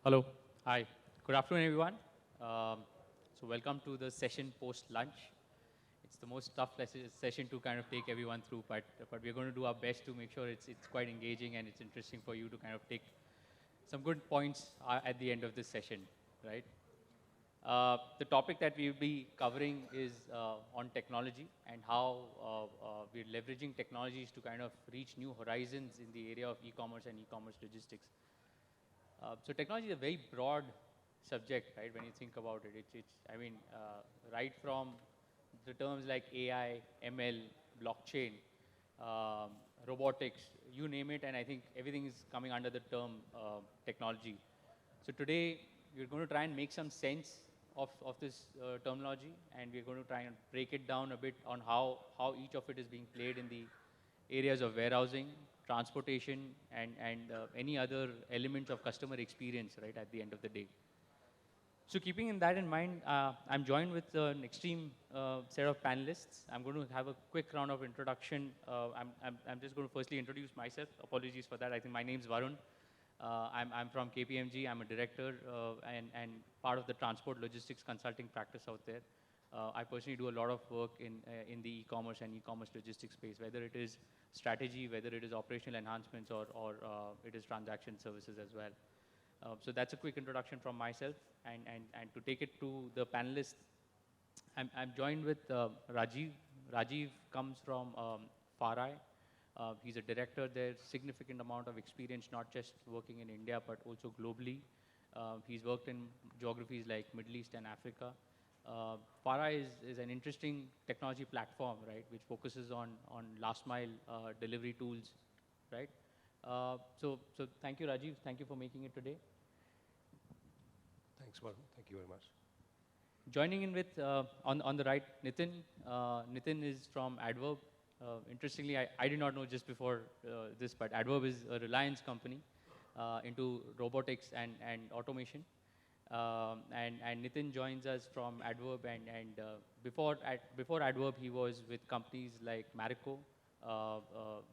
Hello. Hi. Good afternoon, everyone. So welcome to the session post-lunch. It's the most tough session to kind of take everyone through, but we're going to do our best to make sure it's quite engaging and it's interesting for you to kind of take some good points at the end of this session, right? The topic that we'll be covering is on technology and how we're leveraging technologies to kind of reach new horizons in the area of e-commerce and e-commerce logistics. So technology is a very broad subject, right? When you think about it, right from the terms like AI, ML, blockchain, robotics, you name it, and I think everything is coming under the term technology. So today, we're going to try and make some sense of this terminology, and we're going to try and break it down a bit on how each of it is being played in the areas of warehousing, transportation, and any other elements of customer experience, right, at the end of the day. So keeping that in mind, I'm joined with an extreme set of panelists. I'm going to have a quick round of introduction. I'm just going to firstly introduce myself. Apologies for that. I think my name's Varun. I'm from KPMG. I'm a director and part of the transport logistics consulting practice out there. I personally do a lot of work in the e-commerce and e-commerce logistics space, whether it is strategy, whether it is operational enhancements, or it is transaction services as well. So that's a quick introduction from myself. And to take it to the panelists, I'm joined with Rajiv. Rajiv comes from CII. He's a director there, significant amount of experience, not just working in India, but also globally. He's worked in geographies like Middle East and Africa. CII is an interesting technology platform, right, which focuses on last mile delivery tools, right? So thank you, Rajiv. Thank you for making it today. Thanks, Varun. Thank you very much. Joining in with, on the right, Nitin. Nitin is from Addverb. Interestingly, I did not know just before this, but Addverb is a Reliance company into robotics and automation. And Nitin joins us from Addverb, and before Addverb, he was with companies like Marico,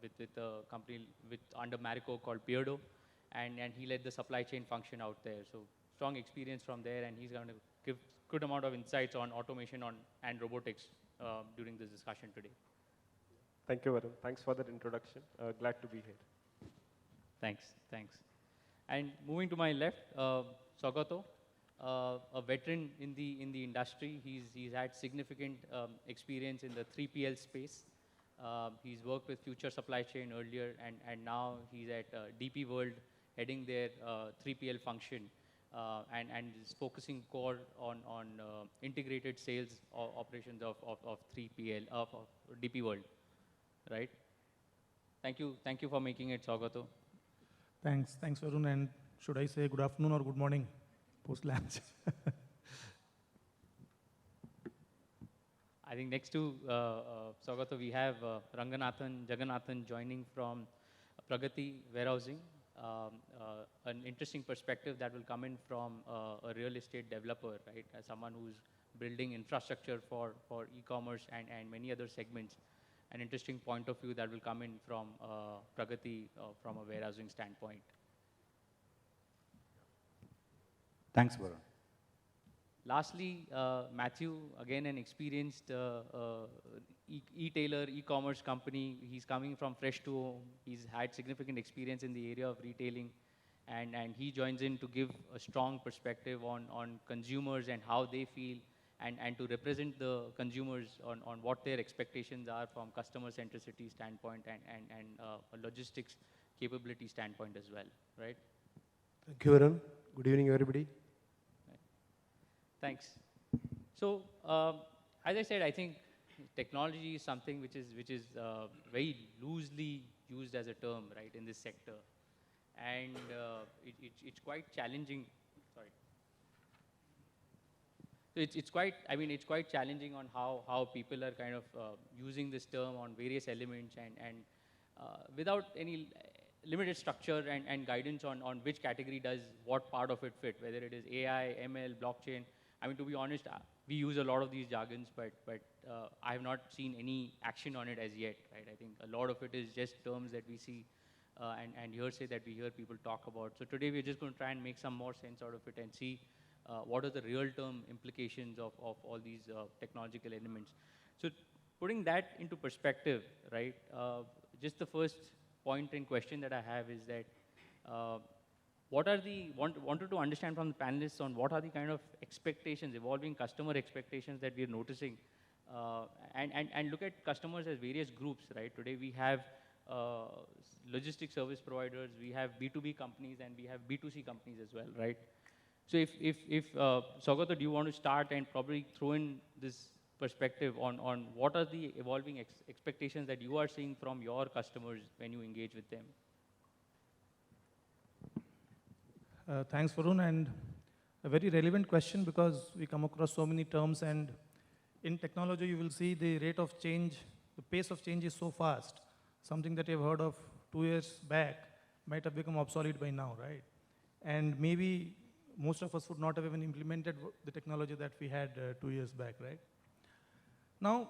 with a company under Marico called Beardo, and he led the supply chain function out there. So strong experience from there, and he's going to give good amount of insights on automation and robotics during this discussion today. Thank you, Varun. Thanks for that introduction. Glad to be here. Thanks. And moving to my left, Sagato, a veteran in the industry. He's had significant experience in the 3PL space. He's worked with Future Supply Chain earlier, and now he's at DP World, heading their 3PL function, and is focusing core on integrated sales operations of 3PL of DP World, right? Thank you for making it, Sagato. Thanks, Varun. And should I say good afternoon or good morning post-lunch? I think next to Sagato, we have Jagannathan joining from Pragati Warehousing. An interesting perspective that will come in from a real estate developer, right? As someone who's building infrastructure for e-commerce and many other segments. An interesting point of view that will come in from Pragati from a warehousing standpoint. Thanks, Varun. Lastly, Matthew, again, an experienced e-tailer, e-commerce company. He's coming from fresh to home. He's had significant experience in the area of retailing, and he joins in to give a strong perspective on consumers and how they feel, and to represent the consumers on what their expectations are from customer centricity standpoint and a logistics capability standpoint as well, right? Thank you, Varun. Good evening, everybody. Thanks. So, as I said, I think technology is something which is very loosely used as a term, right, in this sector, and it's quite challenging. Sorry. So it's quite challenging on how people are kind of using this term on various elements and without any limited structure and guidance on which category does what part of it fit, whether it is AI, ML, blockchain. I mean, to be honest, we use a lot of these jargons, but I have not seen any action on it as yet, right? I think a lot of it is just terms that we see and hearsay that we hear people talk about. So today we're just going to try and make some more sense out of it and see what are the real-term implications of all these technological elements. So putting that into perspective, right, just the first point in question that I have is that what are the, wanted to understand from the panelists on what are the kind of expectations, evolving customer expectations that we're noticing, and look at customers as various groups, right? Today we have logistics service providers, we have B2B companies, and we have B2C companies as well, right? So if Saugata, do you want to start and probably throw in this perspective on what are the evolving expectations that you are seeing from your customers when you engage with them? Thanks, Varun, and a very relevant question because we come across so many terms, and in technology you will see the rate of change, the pace of change is so fast. Something that you've heard of 2 years back might have become obsolete by now, right? And maybe most of us would not have even implemented the technology that we had 2 years back, right? Now,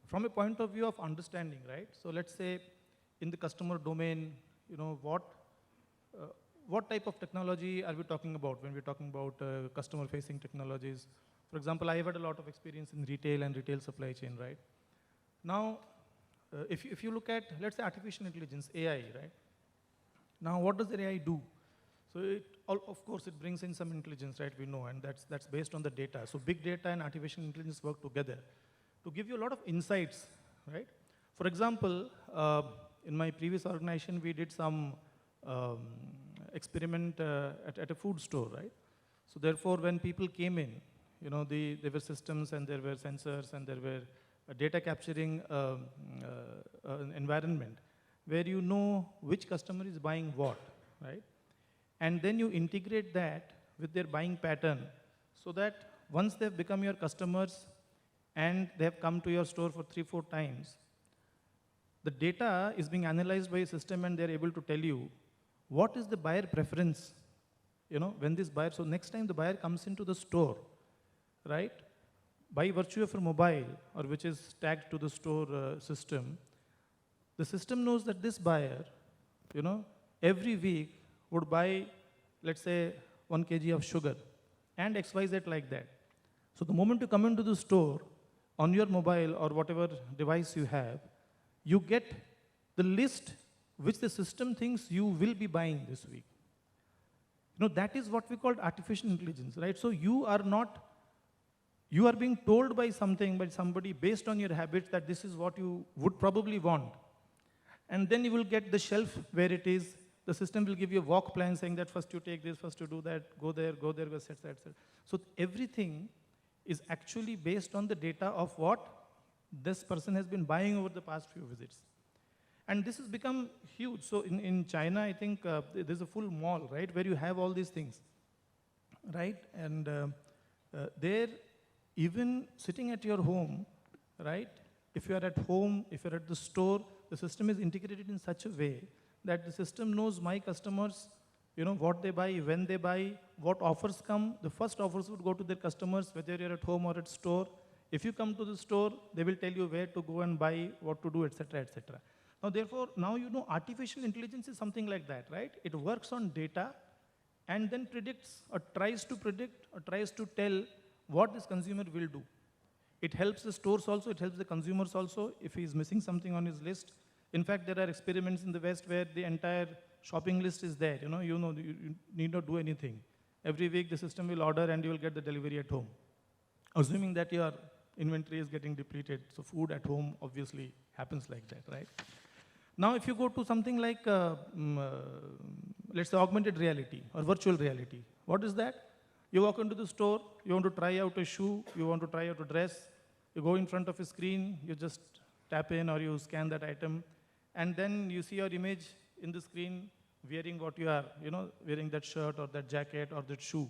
from a point of view of understanding, right? So let's say in the customer domain, you know, what type of technology are we talking about when we're talking about customer-facing technologies? For example, I've had a lot of experience in retail and retail supply chain, right? Now, if you look at, let's say, artificial intelligence, AI, right? Now, what does the AI do? So of course, it brings in some intelligence, right? We know, and that's based on the data. So big data and artificial intelligence work together to give you a lot of insights, right? For example, in my previous organization, we did some experiment at a food store, right? So therefore, when people came in, you know, there were systems and there were sensors and there were data capturing environment where you know which customer is buying what, right? And then you integrate that with their buying pattern so that once they've become your customers and they have come to your store for 3-4 times, the data is being analyzed by a system and they're able to tell you what is the buyer preference, you know, when this buyer, so next time the buyer comes into the store, right, by virtue of a mobile or which is tagged to the store system, the system knows that this buyer, you know, every week would buy, let's say, 1 kg of sugar and XYZ like that. So the moment you come into the store on your mobile or whatever device you have, you get the list which the system thinks you will be buying this week. You know, that is what we call artificial intelligence, right? So you are being told by somebody based on your habits that this is what you would probably want. And then you will get the shelf where it is. The system will give you a walk plan saying that first you take this, first you do that, go there, etc., etc. So everything is actually based on the data of what this person has been buying over the past few visits. And this has become huge. So in China, I think there's a full mall, right, where you have all these things, right? And there, even sitting at your home, right, if you are at home, if you're at the store, the system is integrated in such a way that the system knows my customers, you know, what they buy, when they buy, what offers come. The first offers would go to their customers, whether you're at home or at store. If you come to the store, they will tell you where to go and buy, what to do, etc., etc. Now, therefore, now you know artificial intelligence is something like that, right? It works on data and then predicts or tries to predict or tries to tell what this consumer will do. It helps the stores also, it helps the consumers also if he's missing something on his list. In fact, there are experiments in the West where the entire shopping list is there. You need not do anything. Every week the system will order and you will get the delivery at home. Assuming that your inventory is getting depleted. So food at home obviously happens like that, right? Now if you go to something like, let's say augmented reality or virtual reality, what is that? You walk into the store, you want to try out a shoe, you want to try out a dress, you go in front of a screen, you just tap in or you scan that item, and then you see your image in the screen wearing what you are, wearing that shirt or that jacket or that shoe,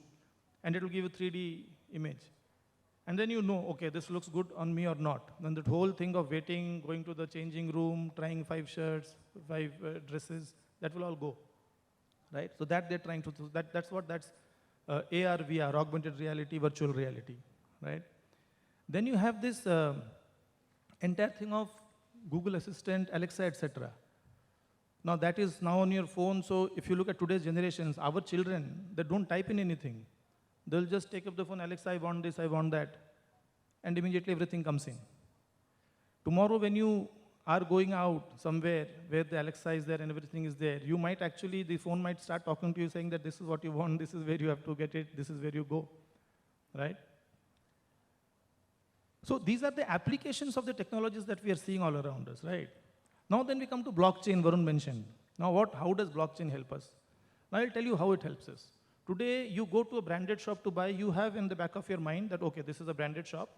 and it will give you a 3D image. And then you know, okay, this looks good on me or not. Then that whole thing of waiting, going to the changing room, trying 5 shirts, 5 dresses, that will all go, right? So that they're trying to, that's AR, VR, augmented reality, virtual reality, right? Then you have this entire thing of Google Assistant, Alexa, etc. Now that is now on your phone, so if you look at today's generations, our children, they don't type in anything. They'll just take up the phone, Alexa, I want this, I want that, and immediately everything comes in. Tomorrow when you are going out somewhere where the Alexa is there and everything is there, you might actually, the phone might start talking to you saying that this is what you want, this is where you have to get it, this is where you go, right? So these are the applications of the technologies that we are seeing all around us, right? Now then we come to blockchain, Varun mentioned. Now how does blockchain help us? Now I'll tell you how it helps us. Today you go to a branded shop to buy, you have in the back of your mind that, okay, this is a branded shop.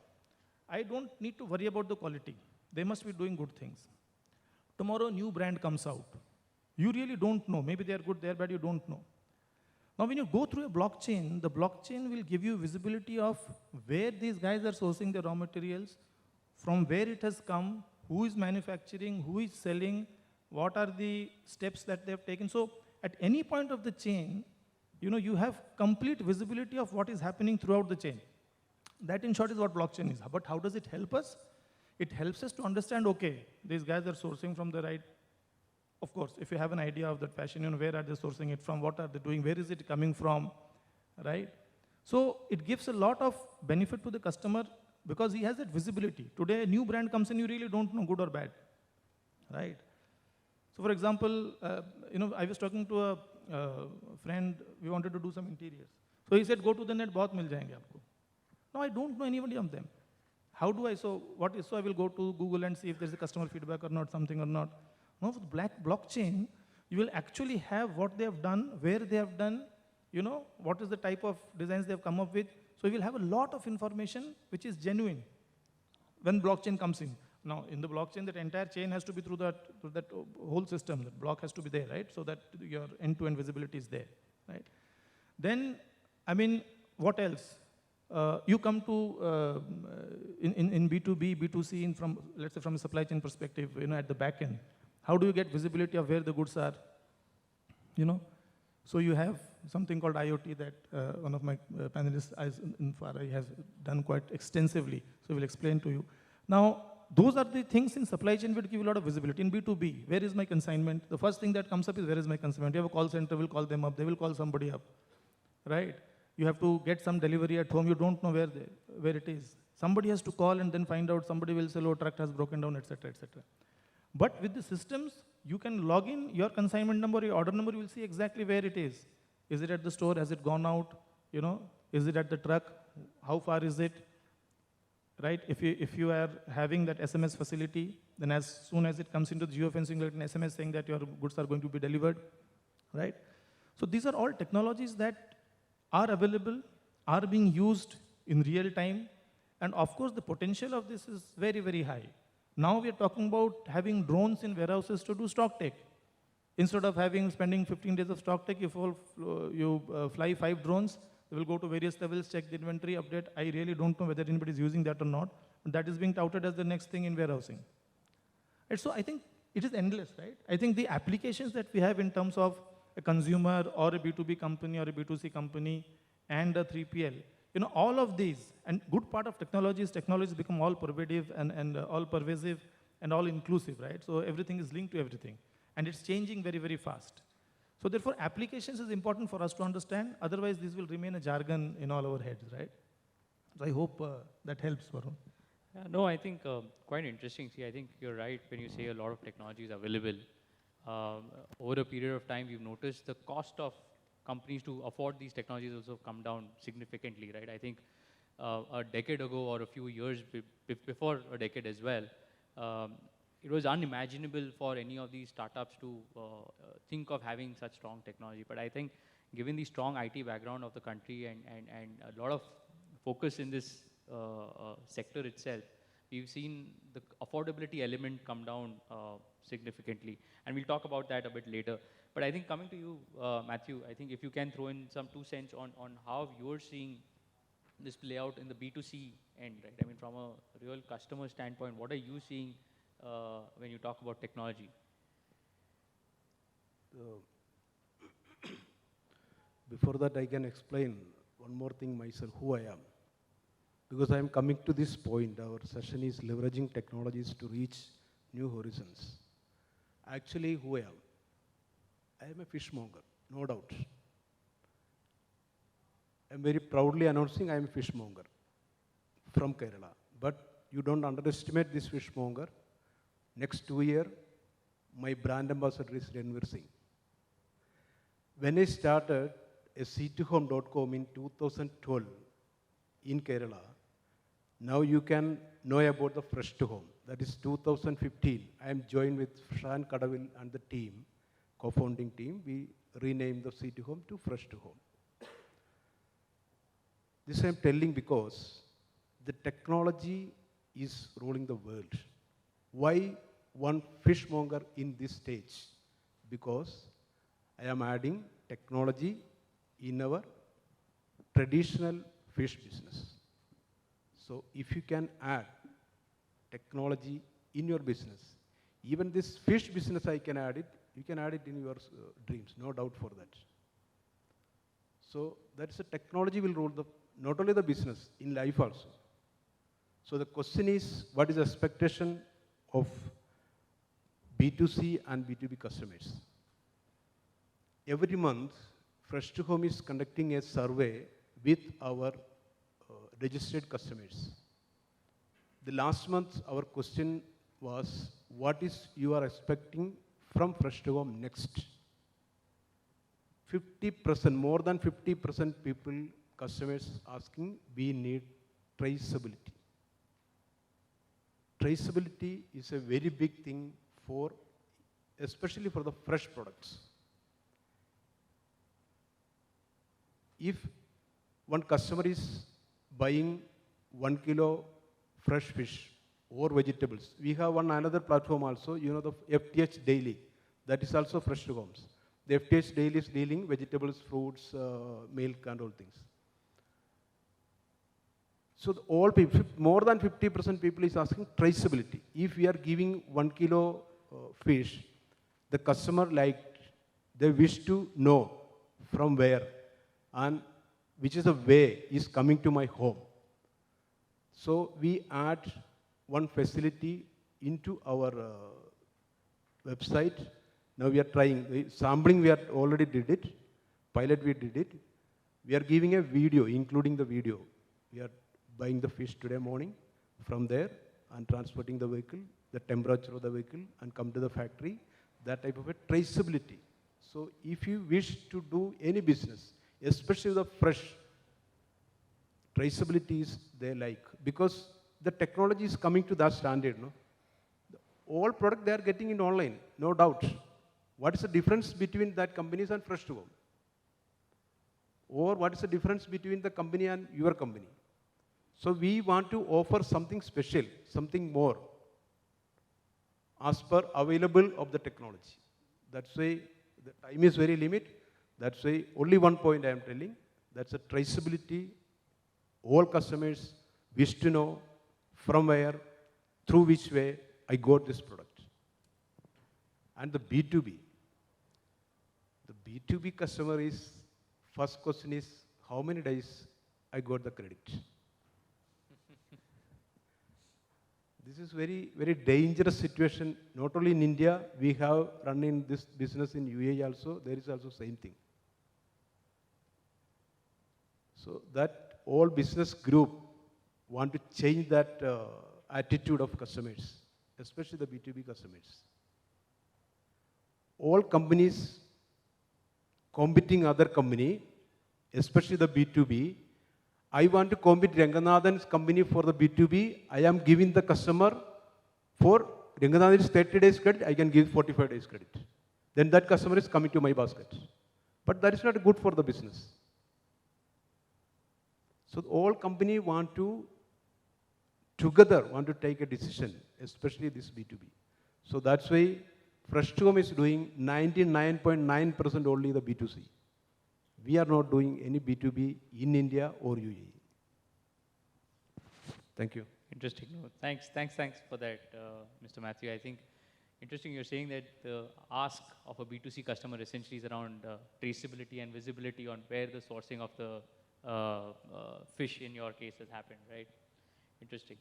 I don't need to worry about the quality. They must be doing good things. Tomorrow a new brand comes out. You really don't know. Maybe they are good, they are bad, you don't know. Now when you go through a blockchain, the blockchain will give you visibility of where these guys are sourcing the raw materials, from where it has come, who is manufacturing, who is selling, what are the steps that they have taken. So at any point of the chain, you have complete visibility of what is happening throughout the chain. That in short is what blockchain is. But how does it help us? It helps us to understand, okay, these guys are sourcing from the right. Of course, if you have an idea of that fashion, where are they sourcing it from, what are they doing, where is it coming from, right? So it gives a lot of benefit to the customer because he has that visibility. Today, a new brand comes in, you really don't know good or bad, right? So for example, I was talking to a friend, we wanted to do some interiors. So he said, go to the net, bahut mil jayenge aapko. No, I don't know anybody of them. How do I, so I will go to Google and see if there's a customer feedback or not, something or not. No, with blockchain, you will actually have what they have done, where they have done, what is the type of designs they have come up with. So you will have a lot of information which is genuine when blockchain comes in. Now, in the blockchain, that entire chain has to be through that whole system. The block has to be there, right? So that your end-to-end visibility is there, right? Then, what else? You come to, in B2B, B2C, let's say from a supply chain perspective, at the back end. How do you get visibility of where the goods are? So you have something called IoT that one of my panelists in FARI has done quite extensively. So we'll explain to you. Now, those are the things in supply chain which give a lot of visibility. In B2B, where is my consignment? The first thing that comes up is where is my consignment? You have a call center, will call them up, they will call somebody up, right? You have to get some delivery at home, you don't know where it is. Somebody has to call and then find out, somebody will say, oh, truck has broken down, etc., etc. But with the systems, you can log in your consignment number, your order number, you will see exactly where it is. Is it at the store? Has it gone out? Is it at the truck? How far is it? Right? If you are having that SMS facility, then as soon as it comes into the geofencing, you get an SMS saying that your goods are going to be delivered, right? So these are all technologies that are available, are being used in real time, and of course the potential of this is very, very high. Now we are talking about having drones in warehouses to do stock take. Instead of spending 15 days of stock take, you fly 5 drones. They will go to various levels, check the inventory, update. I really don't know whether anybody is using that or not. But that is being touted as the next thing in warehousing. And so I think it is endless, right? I think the applications that we have in terms of a consumer or a B2B company or a B2C company and a 3PL, all of these, and good part of technologies become all pervasive and all pervasive and all inclusive, right? So everything is linked to everything. And it's changing very, very fast. So therefore, applications is important for us to understand. Otherwise, this will remain a jargon in all our heads, right? So I hope that helps, Varun. Yeah, no, I think quite interesting. See, I think you're right when you say a lot of technology is available. Over a period of time, we've noticed the cost of companies to afford these technologies also come down significantly, right? I think a decade ago or a few years before a decade as well, it was unimaginable for any of these startups to think of having such strong technology. But I think given the strong IT background of the country and a lot of focus in this sector itself, we've seen the affordability element come down significantly. And we'll talk about that a bit later. But I think coming to you, Matthew, I think if you can throw in some 2 cents on how you're seeing this play out in the B2C end, right? I mean, from a real customer standpoint, what are you seeing when you talk about technology? Before that, I can explain one more thing myself, who I am. Because I am coming to this point, our session is leveraging technologies to reach new horizons. Actually, who I am. I am a fishmonger, no doubt. I am very proudly announcing I am a fishmonger from Kerala. But you don't underestimate this fishmonger. Next 2 years, my brand ambassador is Ranveer Singh. When I started a c2home.com in 2012 in Kerala, now you can know about the Fresh to Home. That is 2015. I am joined with Shan Kadavil and the team, co-founding team. We renamed the C2Home to Fresh to Home. This I am telling because the technology is ruling the world. Why one fishmonger in this stage? Because I am adding technology in our traditional fish business. So if you can add technology in your business, even this fish business I can add it, you can add it in your dreams, no doubt for that. So that's a technology will rule not only the business, in life also. So the question is, what is the expectation of B2C and B2B customers? Every month, Fresh to Home is conducting a survey with our registered customers. The last month, our question was, what is you are expecting from Fresh to Home next? 50%, more than 50% people, customers asking, we need traceability. Traceability is a very big thing for, especially for the fresh products. If one customer is buying 1 kilo fresh fish or vegetables, we have another platform also, you know, the FTH Daily. That is also Fresh to Homes. The FTH Daily is dealing vegetables, fruits, milk and all things. So all people, more than 50% people is asking traceability. If we are giving 1 kilo fish, the customer they wish to know from where and which is the way is coming to my home. So we add one facility into our website. Now we are trying, sampling we already did it, pilot we did it. We are giving a video, including the video. We are buying the fish today morning from there and transporting the vehicle, the temperature of the vehicle and come to the factory, that type of a traceability. So if you wish to do any business, especially the fresh, traceability is they like, because the technology is coming to that standard. No? All product they are getting in online, no doubt. What is the difference between that companies and Fresh to Home? Or what is the difference between the company and your company? So we want to offer something special, something more, as per available of the technology. That's why the time is very limited. That's why only one point I am telling, that's a traceability. All customers wish to know from where, through which way I got this product. And the B2B. The B2B customer is, first question is, how many days I got the credit? This is very, very dangerous situation. Not only in India, we have running this business in UAE also. There is also same thing. So that all business group want to change that attitude of customers, especially the B2B customers. All companies competing other company, especially the B2B, I want to compete Ranganathan's company for the B2B. I am giving the customer for Ranganathan's 30 days credit, I can give 45 days credit. Then that customer is coming to my basket. But that is not good for the business. So all company want to, together want to take a decision, especially this B2B. So that's why Fresh to Home is doing 99.9% only the B2C. We are not doing any B2B in India or UAE. Thank you. Interesting. No, thanks for that, Mr. Matthew. I think interesting you're saying that the ask of a B2C customer essentially is around traceability and visibility on where the sourcing of the fish in your case has happened, right? Interesting.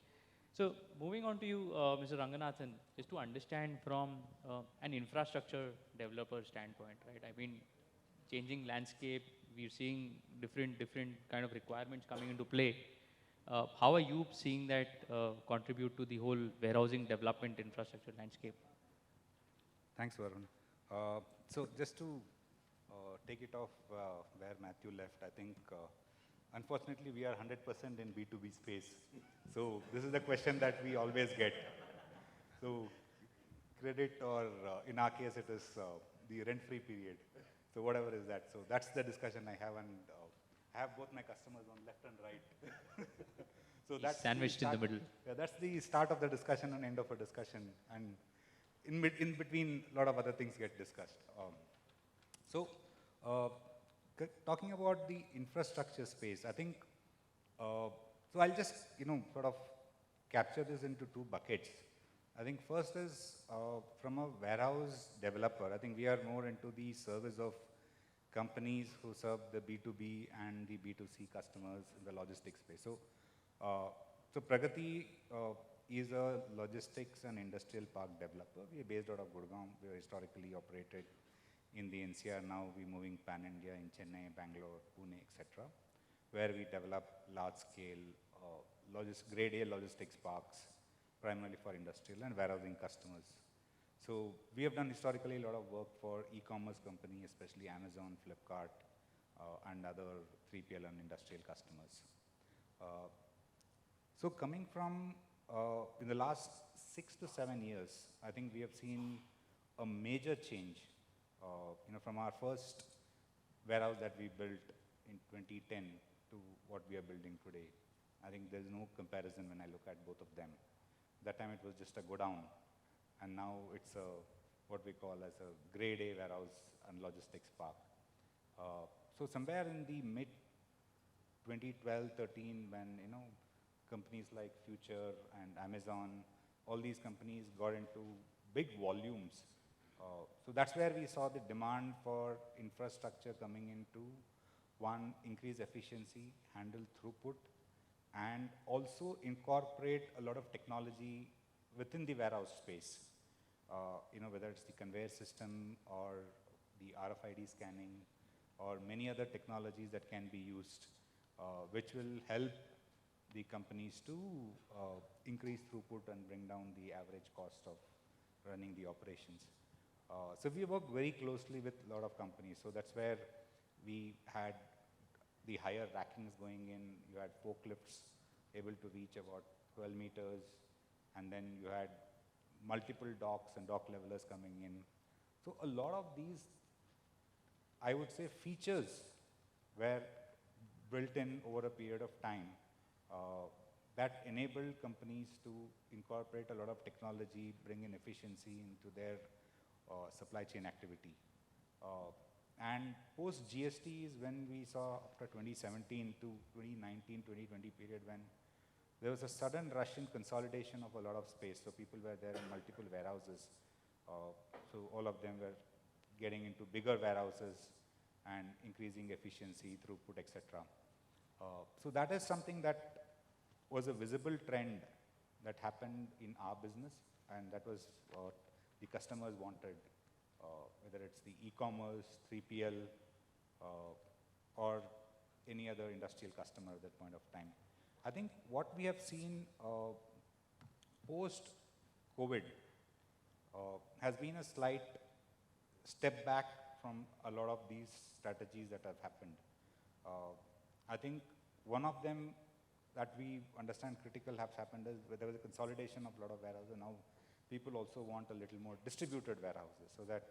So moving on to you, Mr. Ranganathan, just to understand from an infrastructure developer standpoint, right? I mean, changing landscape, we're seeing different kind of requirements coming into play. How are you seeing that contribute to the whole warehousing development infrastructure landscape? Thanks, Varun. So just to take it off where Matthew left, I think unfortunately we are 100% in B2B space. So this is the question that we always get. So credit or in our case it is the rent-free period. So whatever is that. So that's the discussion I have, and I have both my customers on left and right. So that's sandwiched in the middle. Yeah, that's the start of the discussion and end of a discussion. And in between, a lot of other things get discussed. Talking about the infrastructure space, I think, so I'll just, sort of capture this into two buckets. I think first is from a warehouse developer, I think we are more into the service of companies who serve the B2B and the B2C customers in the logistics space. So Pragati is a logistics and industrial park developer. We are based out of Gurgaon. We are historically operated in the NCR. Now we're moving pan-India in Chennai, Bangalore, Pune, etc., where we develop large-scale grade A logistics parks, primarily for industrial and warehousing customers. So we have done historically a lot of work for e-commerce companies, especially Amazon, Flipkart, and other 3PL and industrial customers. So coming from, in the last 6 to 7 years, I think we have seen a major change, from our first warehouse that we built in 2010 to what we are building today. I think there's no comparison when I look at both of them. That time it was just a godown, and now it's what we call as a grade A warehouse and logistics park. So somewhere in the mid 2012, 13, when companies like Future and Amazon, all these companies got into big volumes. So that's where we saw the demand for infrastructure coming into, one, increase efficiency, handle throughput, and also incorporate a lot of technology within the warehouse space. Whether it's the conveyor system or the RFID scanning or many other technologies that can be used, which will help the companies to increase throughput and bring down the average cost of running the operations. So we work very closely with a lot of companies. So that's where we had the higher rackings going in. You had forklifts able to reach about 12 meters, and then you had multiple docks and dock levelers coming in. So a lot of these, I would say, features were built in over a period of time that enabled companies to incorporate a lot of technology, bring in efficiency into their supply chain activity. And post GST is when we saw, after 2017 to 2019, 2020 period, when there was a sudden rush in consolidation of a lot of space. So people were there in multiple warehouses. So all of them were getting into bigger warehouses and increasing efficiency, throughput, etc. So that is something that was a visible trend that happened in our business, and that was what the customers wanted, whether it's the e-commerce, 3PL, or any other industrial customer at that point of time. I think what we have seen post-COVID has been a slight step back from a lot of these strategies that have happened. I think one of them that we understand critical has happened is where there was a consolidation of a lot of warehouses, and now people also want a little more distributed warehouses so that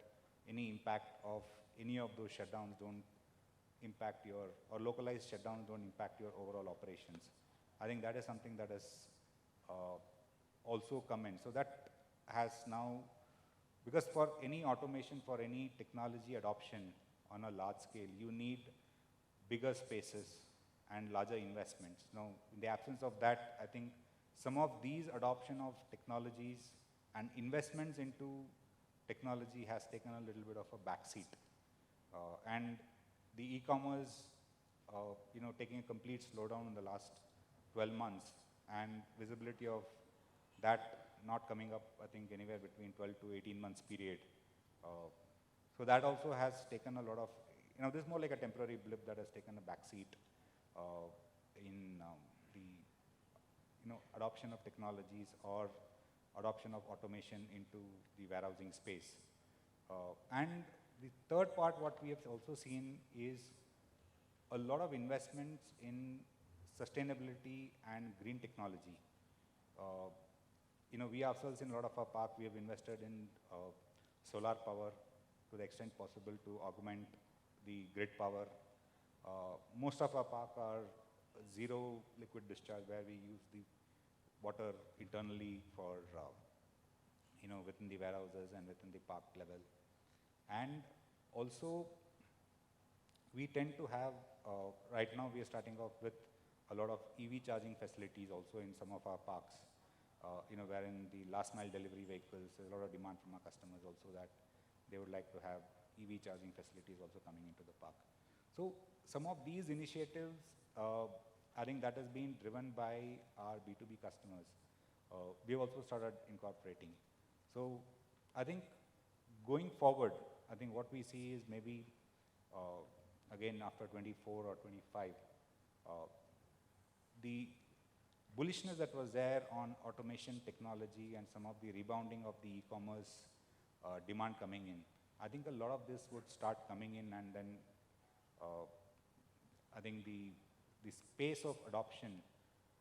any impact of any of those shutdowns don't impact your, or localized shutdowns don't impact your overall operations. I think that is something that has also come in. So that has now, because for any automation, for any technology adoption on a large scale, you need bigger spaces and larger investments. Now, in the absence of that, I think some of these adoption of technologies and investments into technology has taken a little bit of a backseat. And the e-commerce, taking a complete slowdown in the last 12 months, and visibility of that not coming up, I think, anywhere between 12 to 18 months period. So that also has taken a lot of, this is more like a temporary blip that has taken a backseat in the adoption of technologies or adoption of automation into the warehousing space. And the third part, what we have also seen is a lot of investments in sustainability and green technology. We ourselves in a lot of our park, we have invested in solar power to the extent possible to augment the grid power. Most of our park are zero liquid discharge, where we use the water internally for, within the warehouses and within the park level. And also, we tend to have, right now we are starting off with a lot of EV charging facilities also in some of our parks, wherein the last mile delivery vehicles, there's a lot of demand from our customers also that they would like to have EV charging facilities also coming into the park. So some of these initiatives, I think that has been driven by our B2B customers. We've also started incorporating. So I think going forward, I think what we see is maybe, again, after 24 or 25, the bullishness that was there on automation technology and some of the rebounding of the e-commerce demand coming in, I think a lot of this would start coming in, and then I think the space of adoption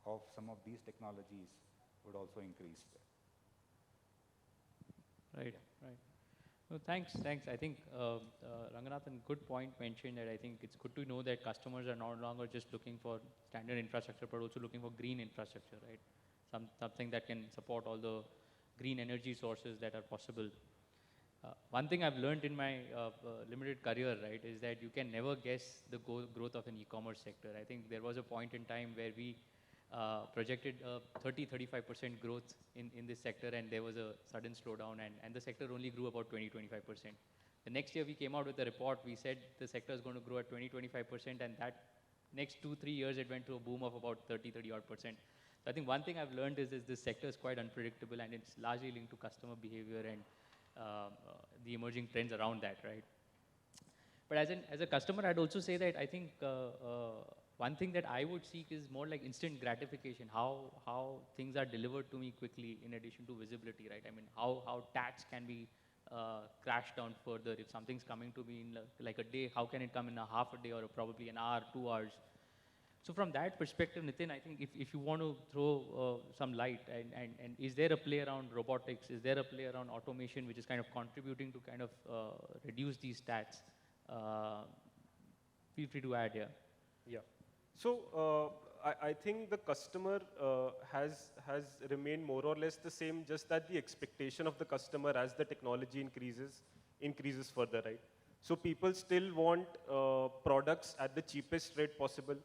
of some of these technologies would also increase. Right, right. No, thanks. I think Ranganathan, good point mentioned that I think it's good to know that customers are no longer just looking for standard infrastructure, but also looking for green infrastructure, right? Something that can support all the green energy sources that are possible. One thing I've learned in my limited career, right, is that you can never guess the growth of an e-commerce sector. I think there was a point in time where we projected 30-35% growth in this sector, and there was a sudden slowdown, and the sector only grew about 20-25%. The next year we came out with a report, we said the sector is going to grow at 20-25%, and that next 2-3 years it went to a boom of about 30-odd%. So I think one thing I've learned is this sector is quite unpredictable, and it's largely linked to customer behavior and the emerging trends around that, right? But as a customer, I'd also say that I think one thing that I would seek is more like instant gratification, how things are delivered to me quickly in addition to visibility, right? I mean, how tax can be crashed down further. If something's coming to me in like a day, how can it come in a half a day or probably an hour, 2 hours? So from that perspective, Nitin, I think if you want to throw some light, and is there a play around robotics? Is there a play around automation which is kind of contributing to kind of reduce these stats? Feel free to add here. Yeah. So I think the customer has remained more or less the same, just that the expectation of the customer as the technology increases further, right? So people still want products at the cheapest rate possible.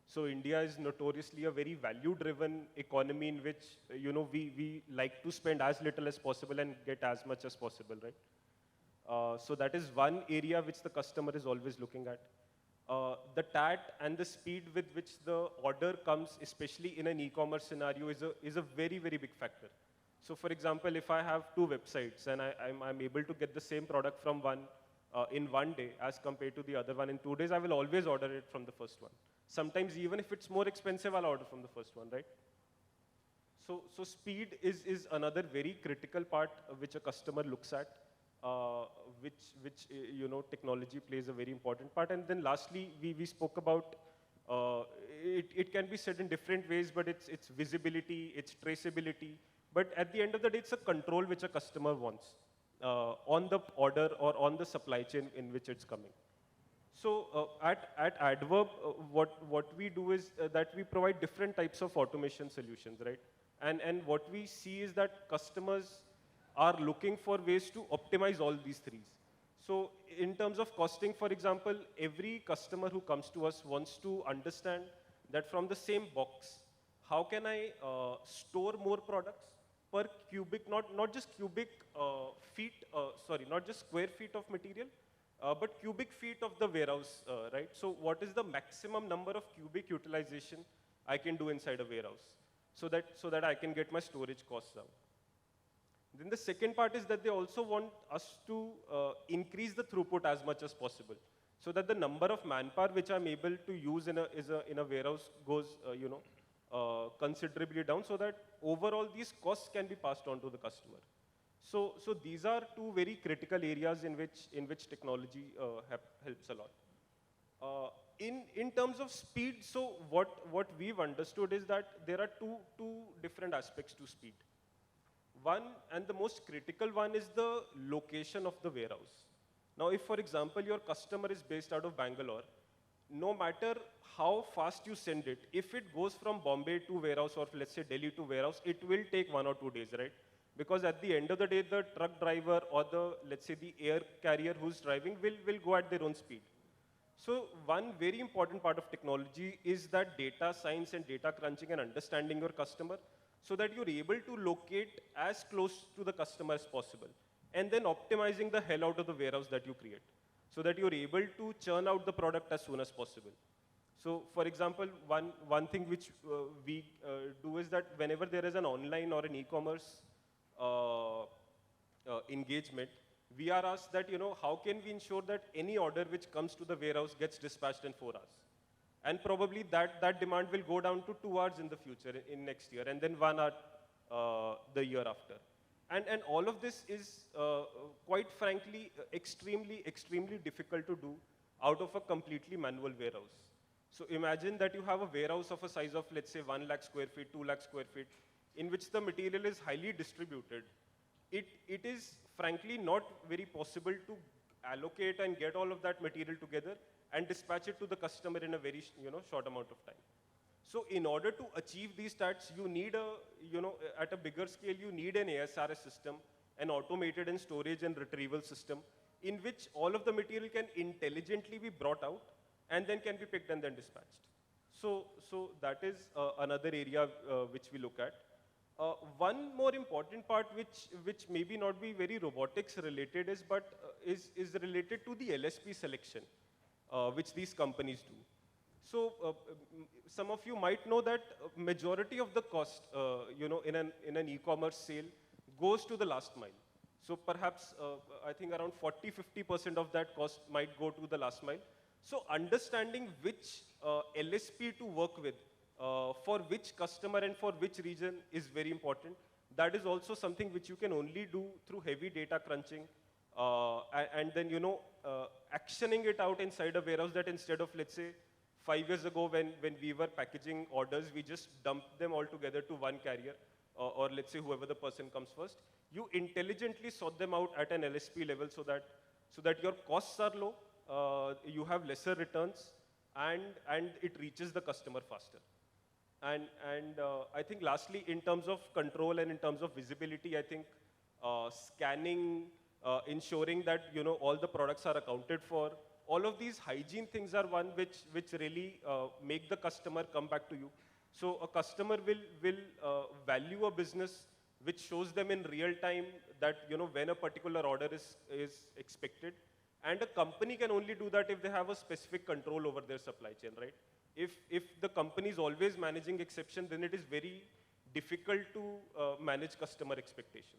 So India is notoriously a very value-driven economy in which, we like to spend as little as possible and get as much as possible, right? So that is one area which the customer is always looking at. The TAT and the speed with which the order comes, especially in an e-commerce scenario, is a very, very big factor. So for example, if I have 2 websites and I'm able to get the same product from one in 1 day as compared to the other one in 2 days, I will always order it from the first one. Sometimes even if it's more expensive, I'll order from the first one, right? So speed is another very critical part which a customer looks at, which technology plays a very important part. And then lastly, we spoke about, it can be said in different ways, but it's visibility, it's traceability. But at the end of the day, it's a control which a customer wants on the order or on the supply chain in which it's coming. So at Addverb, what we do is that we provide different types of automation solutions, right? And what we see is that customers are looking for ways to optimize all these three. So in terms of costing, for example, every customer who comes to us wants to understand that from the same box, how can I store more products per cubic, not just cubic feet, not just square feet of material, but cubic feet of the warehouse, right? So what is the maximum number of cubic utilization I can do inside a warehouse? so that I can get my storage costs down. Then the second part is that they also want us to increase the throughput as much as possible, so that the number of manpower which I'm able to use in a warehouse goes, considerably down, so that overall these costs can be passed on to the customer. So these are two very critical areas in which technology helps a lot. In terms of speed, so what we've understood is that there are two different aspects to speed. One, and the most critical one, is the location of the warehouse. Now, if, for example, your customer is based out of Bangalore, no matter how fast you send it, if it goes from Bombay to warehouse, or let's say Delhi to warehouse, it will take 1 or 2 days, right? Because at the end of the day, the truck driver or let's say the air carrier who's driving will go at their own speed. So one very important part of technology is that data science and data crunching and understanding your customer, so that you're able to locate as close to the customer as possible, and then optimizing the hell out of the warehouse that you create, so that you're able to churn out the product as soon as possible. So for example, one thing which we do is that whenever there is an online or an e-commerce engagement, we are asked that, how can we ensure that any order which comes to the warehouse gets dispatched in 4 hours? And probably that demand will go down to 2 hours in the future, in next year, and then 1 hour the year after. And all of this is, quite frankly, extremely difficult to do out of a completely manual warehouse. So imagine that you have a warehouse of a size of, let's say, 1 lakh square feet, 2 lakh square feet, in which the material is highly distributed. It is frankly not very possible to allocate and get all of that material together and dispatch it to the customer in a very short amount of time. So in order to achieve these stats, you need at a bigger scale, you need an ASRS system, an automated and storage and retrieval system, in which all of the material can intelligently be brought out and then can be picked and then dispatched. So that is another area which we look at. One more important part, which maybe not be very robotics related, is related to the LSP selection, which these companies do. So some of you might know that majority of the cost, in an e-commerce sale goes to the last mile. So perhaps I think around 40–50% of that cost might go to the last mile. So understanding which LSP to work with, for which customer and for which region, is very important. That is also something which you can only do through heavy data crunching, and then actioning it out inside a warehouse, that instead of, let's say, 5 years ago when we were packaging orders, we just dumped them all together to one carrier, or let's say whoever the person comes first. You intelligently sort them out at an LSP level, so that your costs are low, you have lesser returns, and it reaches the customer faster. And I think lastly, in terms of control and in terms of visibility, I think scanning, ensuring that all the products are accounted for, all of these hygiene things are one which really make the customer come back to you. So a customer will value a business which shows them in real time that when a particular order is expected. And a company can only do that if they have a specific control over their supply chain, right? If the company is always managing exception, then it is very difficult to manage customer expectation.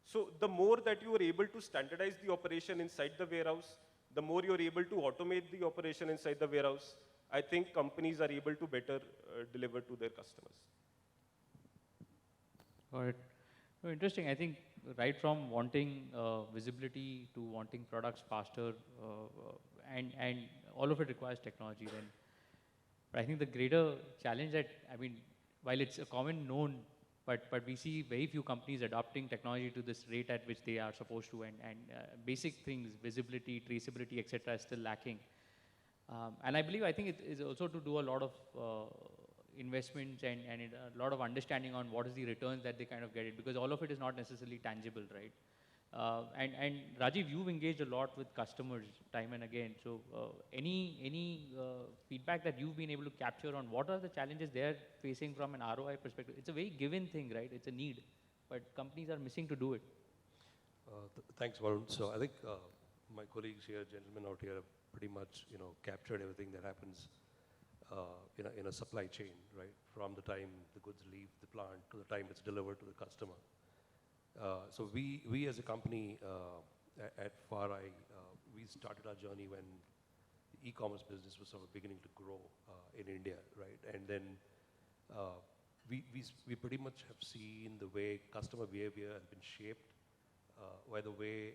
So the more that you are able to standardize the operation inside the warehouse, the more you're able to automate the operation inside the warehouse, I think companies are able to better deliver to their customers. Got it. No, interesting. I think right from wanting visibility to wanting products faster, and all of it requires technology then. But I think the greater challenge that, while it's a common known, but we see very few companies adopting technology to this rate at which they are supposed to, and basic things, visibility, traceability, etc., is still lacking. And I think it is also to do a lot of investments and a lot of understanding on what is the returns that they kind of get it, because all of it is not necessarily tangible, right? And Rajiv, you've engaged a lot with customers time and again. So any feedback that you've been able to capture on what are the challenges they're facing from an ROI perspective? It's a very given thing, right? It's a need, but companies are missing to do it. Thanks, Varun. So I think my colleagues here, gentlemen out here, have pretty much captured everything that happens. in a supply chain, right? From the time the goods leave the plant to the time it's delivered to the customer. So we as a company at FARI, we started our journey when the e-commerce business was sort of beginning to grow in India, right? And then we pretty much have seen the way customer behavior has been shaped by the way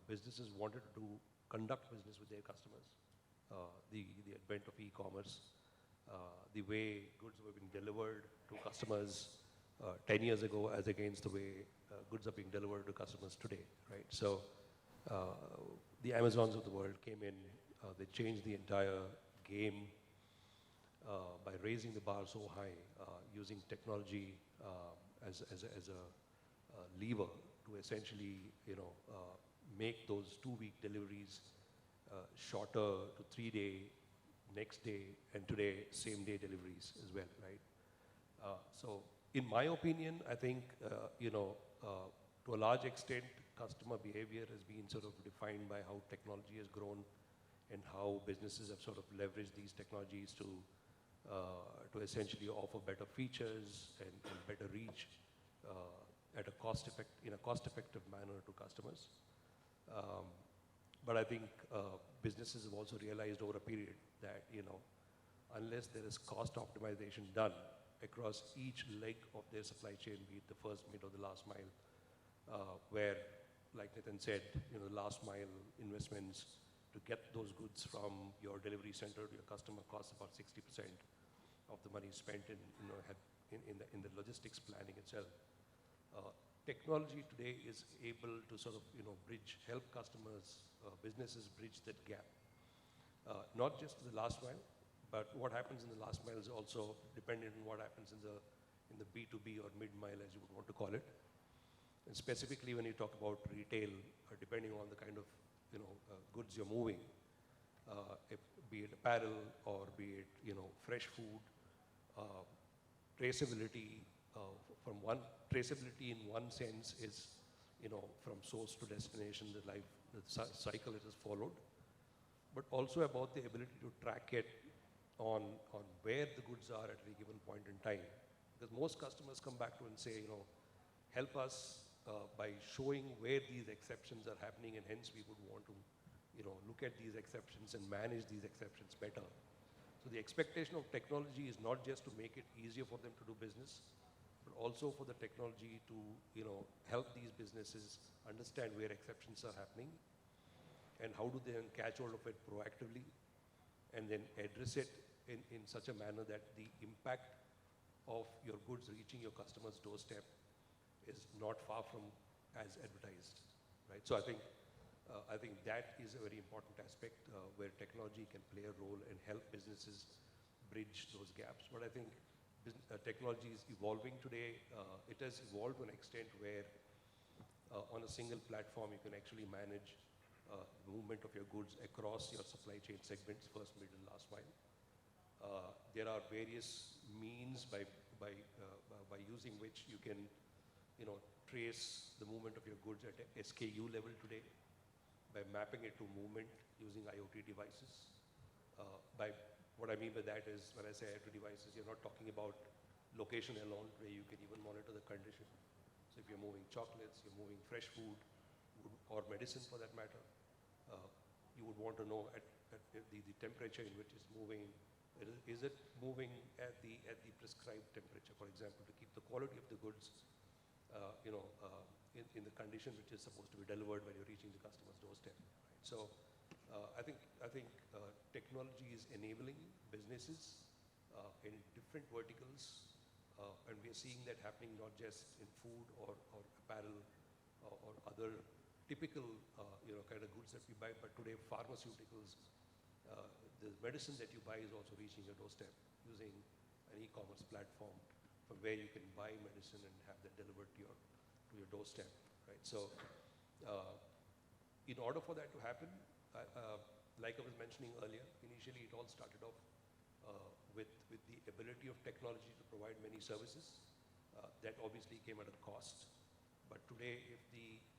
businesses wanted to conduct business with their customers. The advent of e-commerce, the way goods were being delivered to customers 10 years ago as against the way goods are being delivered to customers today, right? So the Amazons of the world came in, they changed the entire game by raising the bar so high, using technology as a lever to essentially, make those 2-week deliveries shorter to 3-day, next day, and today, same-day deliveries as well, right? So in my opinion, I think, to a large extent, customer behavior has been sort of defined by how technology has grown and how businesses have sort of leveraged these technologies to essentially offer better features and better reach in a cost-effective manner to customers. But I think businesses have also realized over a period that, unless there is cost optimization done across each leg of their supply chain, be it the first, mid, or the last mile, where, like Nitin said, the last mile investments to get those goods from your delivery center to your customer costs about 60% of the money spent in the logistics planning itself. Technology today is able to sort of help customers, businesses bridge that gap, not just to the last mile, but what happens in the last mile is also dependent on what happens in the B2B or mid mile, as you would want to call it. And specifically when you talk about retail, depending on the kind of goods you're moving, be it apparel or be it fresh food, traceability in one sense is from source to destination, the cycle it has followed, but also about the ability to track it on where the goods are at a given point in time. Because most customers come back to and say, help us by showing where these exceptions are happening, and hence we would want to look at these exceptions and manage these exceptions better. So the expectation of technology is not just to make it easier for them to do business, but also for the technology to help these businesses understand where exceptions are happening and how do they then catch hold of it proactively and then address it in such a manner that the impact of your goods reaching your customer's doorstep is not far from as advertised, right? So I think that is a very important aspect where technology can play a role and help businesses bridge those gaps. But I think technology is evolving today. It has evolved to an extent where on a single platform you can actually manage the movement of your goods across your supply chain segments, first, mid, and last mile. There are various means by using which you can trace the movement of your goods at a SKU level today, by mapping it to movement using IoT devices. What I mean by that is, when I say IoT devices, you're not talking about location alone, where you can even monitor the condition. So if you're moving chocolates, you're moving fresh food, or medicine for that matter, you would want to know at the temperature in which it's moving. Is it moving at the prescribed temperature, for example, to keep the quality of the goods in the condition which is supposed to be delivered when you're reaching the customer's doorstep. Right? So I think technology is enabling businesses in different verticals, and we are seeing that happening not just in food or apparel or other typical kind of goods that we buy, but today pharmaceuticals. The medicine that you buy is also reaching your doorstep using an e-commerce platform from where you can buy medicine and have that delivered to your doorstep, right? So in order for that to happen, like I was mentioning earlier, initially it all started off with the ability of technology to provide many services. That obviously came at a cost. But today,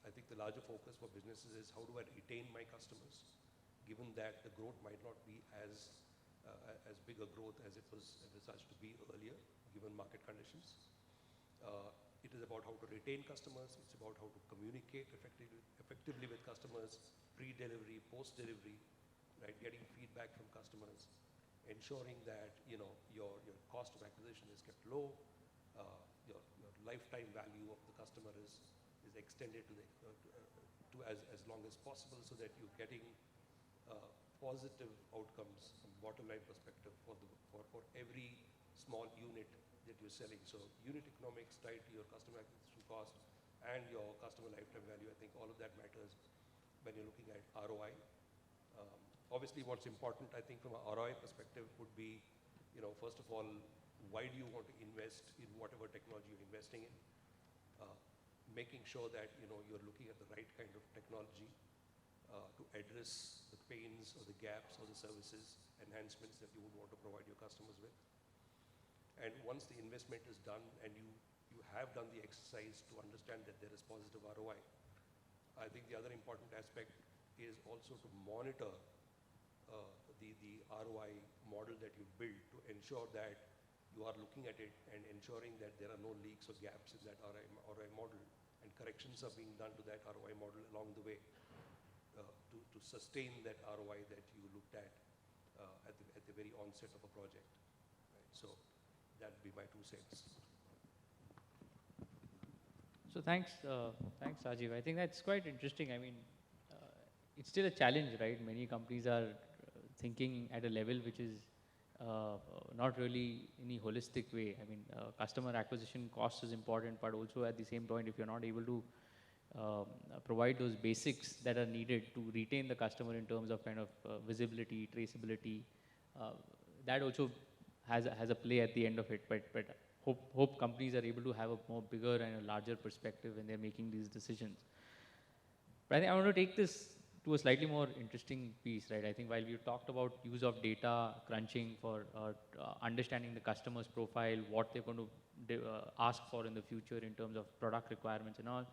I think the larger focus for businesses is how do I retain my customers, given that the growth might not be as as big a growth as it was envisaged to be earlier, given market conditions. It is about how to retain customers. It's about how to communicate effectively with customers, pre-delivery, post-delivery, right? Getting feedback from customers, ensuring that your cost of acquisition is kept low, your lifetime value of the customer is extended to as long as possible, so that you're getting positive outcomes from bottom line perspective for every small unit that you're selling. So unit economics tied to your customer acquisition cost and your customer lifetime value, I think all of that matters when you're looking at ROI. Obviously, what's important, I think, from an ROI perspective would be, first of all, why do you want to invest in whatever technology you're investing in? Making sure that, you're looking at the right kind of technology to address the pains or the gaps or the services enhancements that you would want to provide your customers with. And once the investment is done and you have done the exercise to understand that there is positive ROI, I think the other important aspect is also to monitor the ROI model that you build, to ensure that you are looking at it and ensuring that there are no leaks or gaps in that ROI model, and corrections are being done to that ROI model along the way to sustain that ROI that you looked at at the very onset of a project. Right? So that would be my 2 cents. So thanks, Rajiv. I think that's quite interesting. I mean, it's still a challenge, right? Many companies are thinking at a level which is not really any holistic way. I mean, customer acquisition cost is important, but also at the same point, if you're not able to provide those basics that are needed to retain the customer in terms of kind of visibility, traceability, that also has a play at the end of it. But hope companies are able to have a more bigger and a larger perspective when they're making these decisions. But I think I want to take this to a slightly more interesting piece, right? I think while we talked about use of data crunching for understanding the customer's profile, what they're going to ask for in the future in terms of product requirements and all,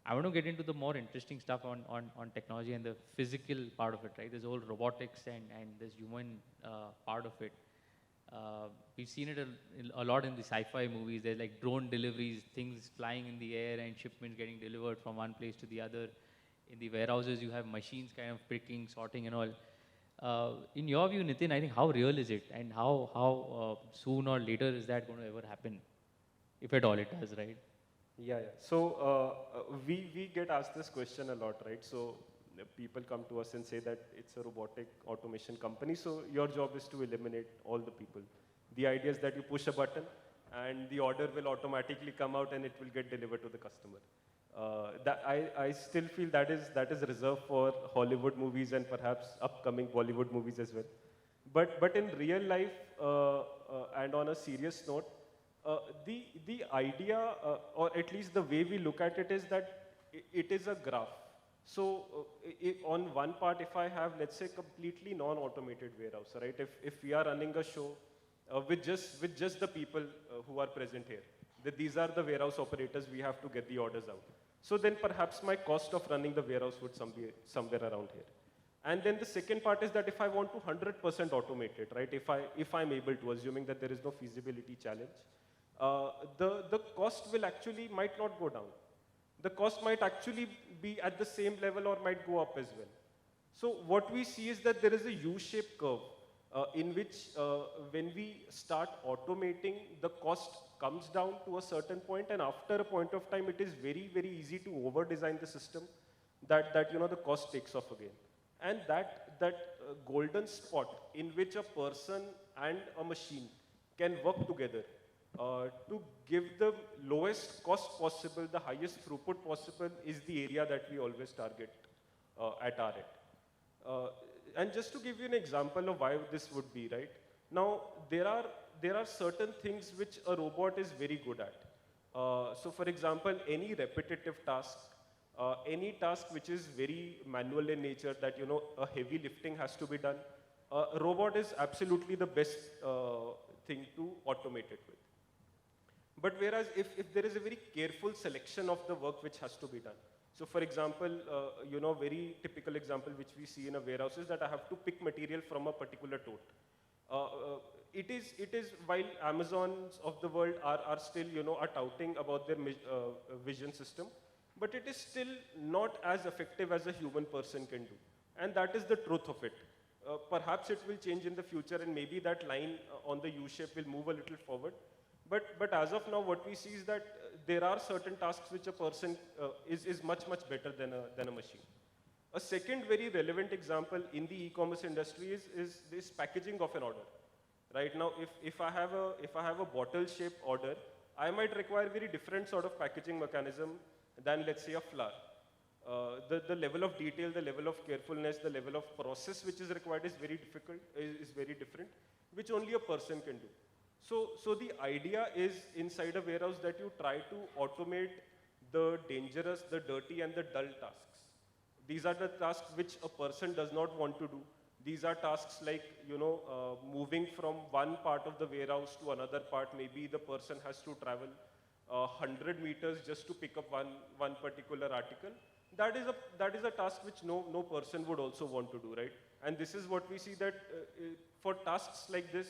I want to get into the more interesting stuff on technology and the physical part of it, right? There's whole robotics and this human part of it. We've seen it a lot in the sci-fi movies. There's like drone deliveries, things flying in the air and shipments getting delivered from one place to the other. In the warehouses, you have machines kind of picking, sorting and all. In your view, Nitin, I think how real is it, and how soon or later is that going to ever happen, if at all it does, right? Yeah. So we get asked this question a lot, right? So people come to us and say that it's a robotic automation company, so your job is to eliminate all the people. The idea is that you push a button and the order will automatically come out and it will get delivered to the customer. I still feel that is reserved for Hollywood movies and perhaps upcoming Bollywood movies as well. But in real life, and on a serious note, the idea, or at least the way we look at it, is that it is a graph. So on one part, if I have, let's say, completely non-automated warehouse, right? If we are running a show with just the people who are present here, that these are the warehouse operators, we have to get the orders out. So then perhaps my cost of running the warehouse would somewhere around here. And then the second part is that if I want to 100% automate it, right? If I'm able to, assuming that there is no feasibility challenge, the cost might not go down. The cost might actually be at the same level or might go up as well. So what we see is that there is a U-shaped curve in which when we start automating, the cost comes down to a certain point, and after a point of time, it is very, very easy to over-design the system that the cost takes off again. And that golden spot in which a person and a machine can work together to give the lowest cost possible, the highest throughput possible, is the area that we always target at our end. And just to give you an example of why this would be, right? Now, there are certain things which a robot is very good at. So for example, any repetitive task, any task which is very manual in nature, that a heavy lifting has to be done, a robot is absolutely the best thing to automate it with. But whereas if there is a very careful selection of the work which has to be done. So for example, very typical example which we see in a warehouse is that I have to pick material from a particular tote. It is while Amazons of the world are still, are touting about their vision system, but it is still not as effective as a human person can do. And that is the truth of it. Perhaps it will change in the future, and maybe that line on the U-shape will move a little forward. But as of now, what we see is that there are certain tasks which a person is much better than a machine. A second very relevant example in the e-commerce industry is this packaging of an order. Right now, if I have a bottle-shaped order, I might require very different sort of packaging mechanism than, let's say, a flower. The level of detail, the level of carefulness, the level of process which is required is very different, which only a person can do. So the idea is inside a warehouse that you try to automate the dangerous, the dirty, and the dull tasks. These are the tasks which a person does not want to do. These are tasks like, moving from one part of the warehouse to another part. Maybe the person has to travel 100 meters just to pick up one particular article. That is a task which no person would also want to do, right? And this is what we see that for tasks like this,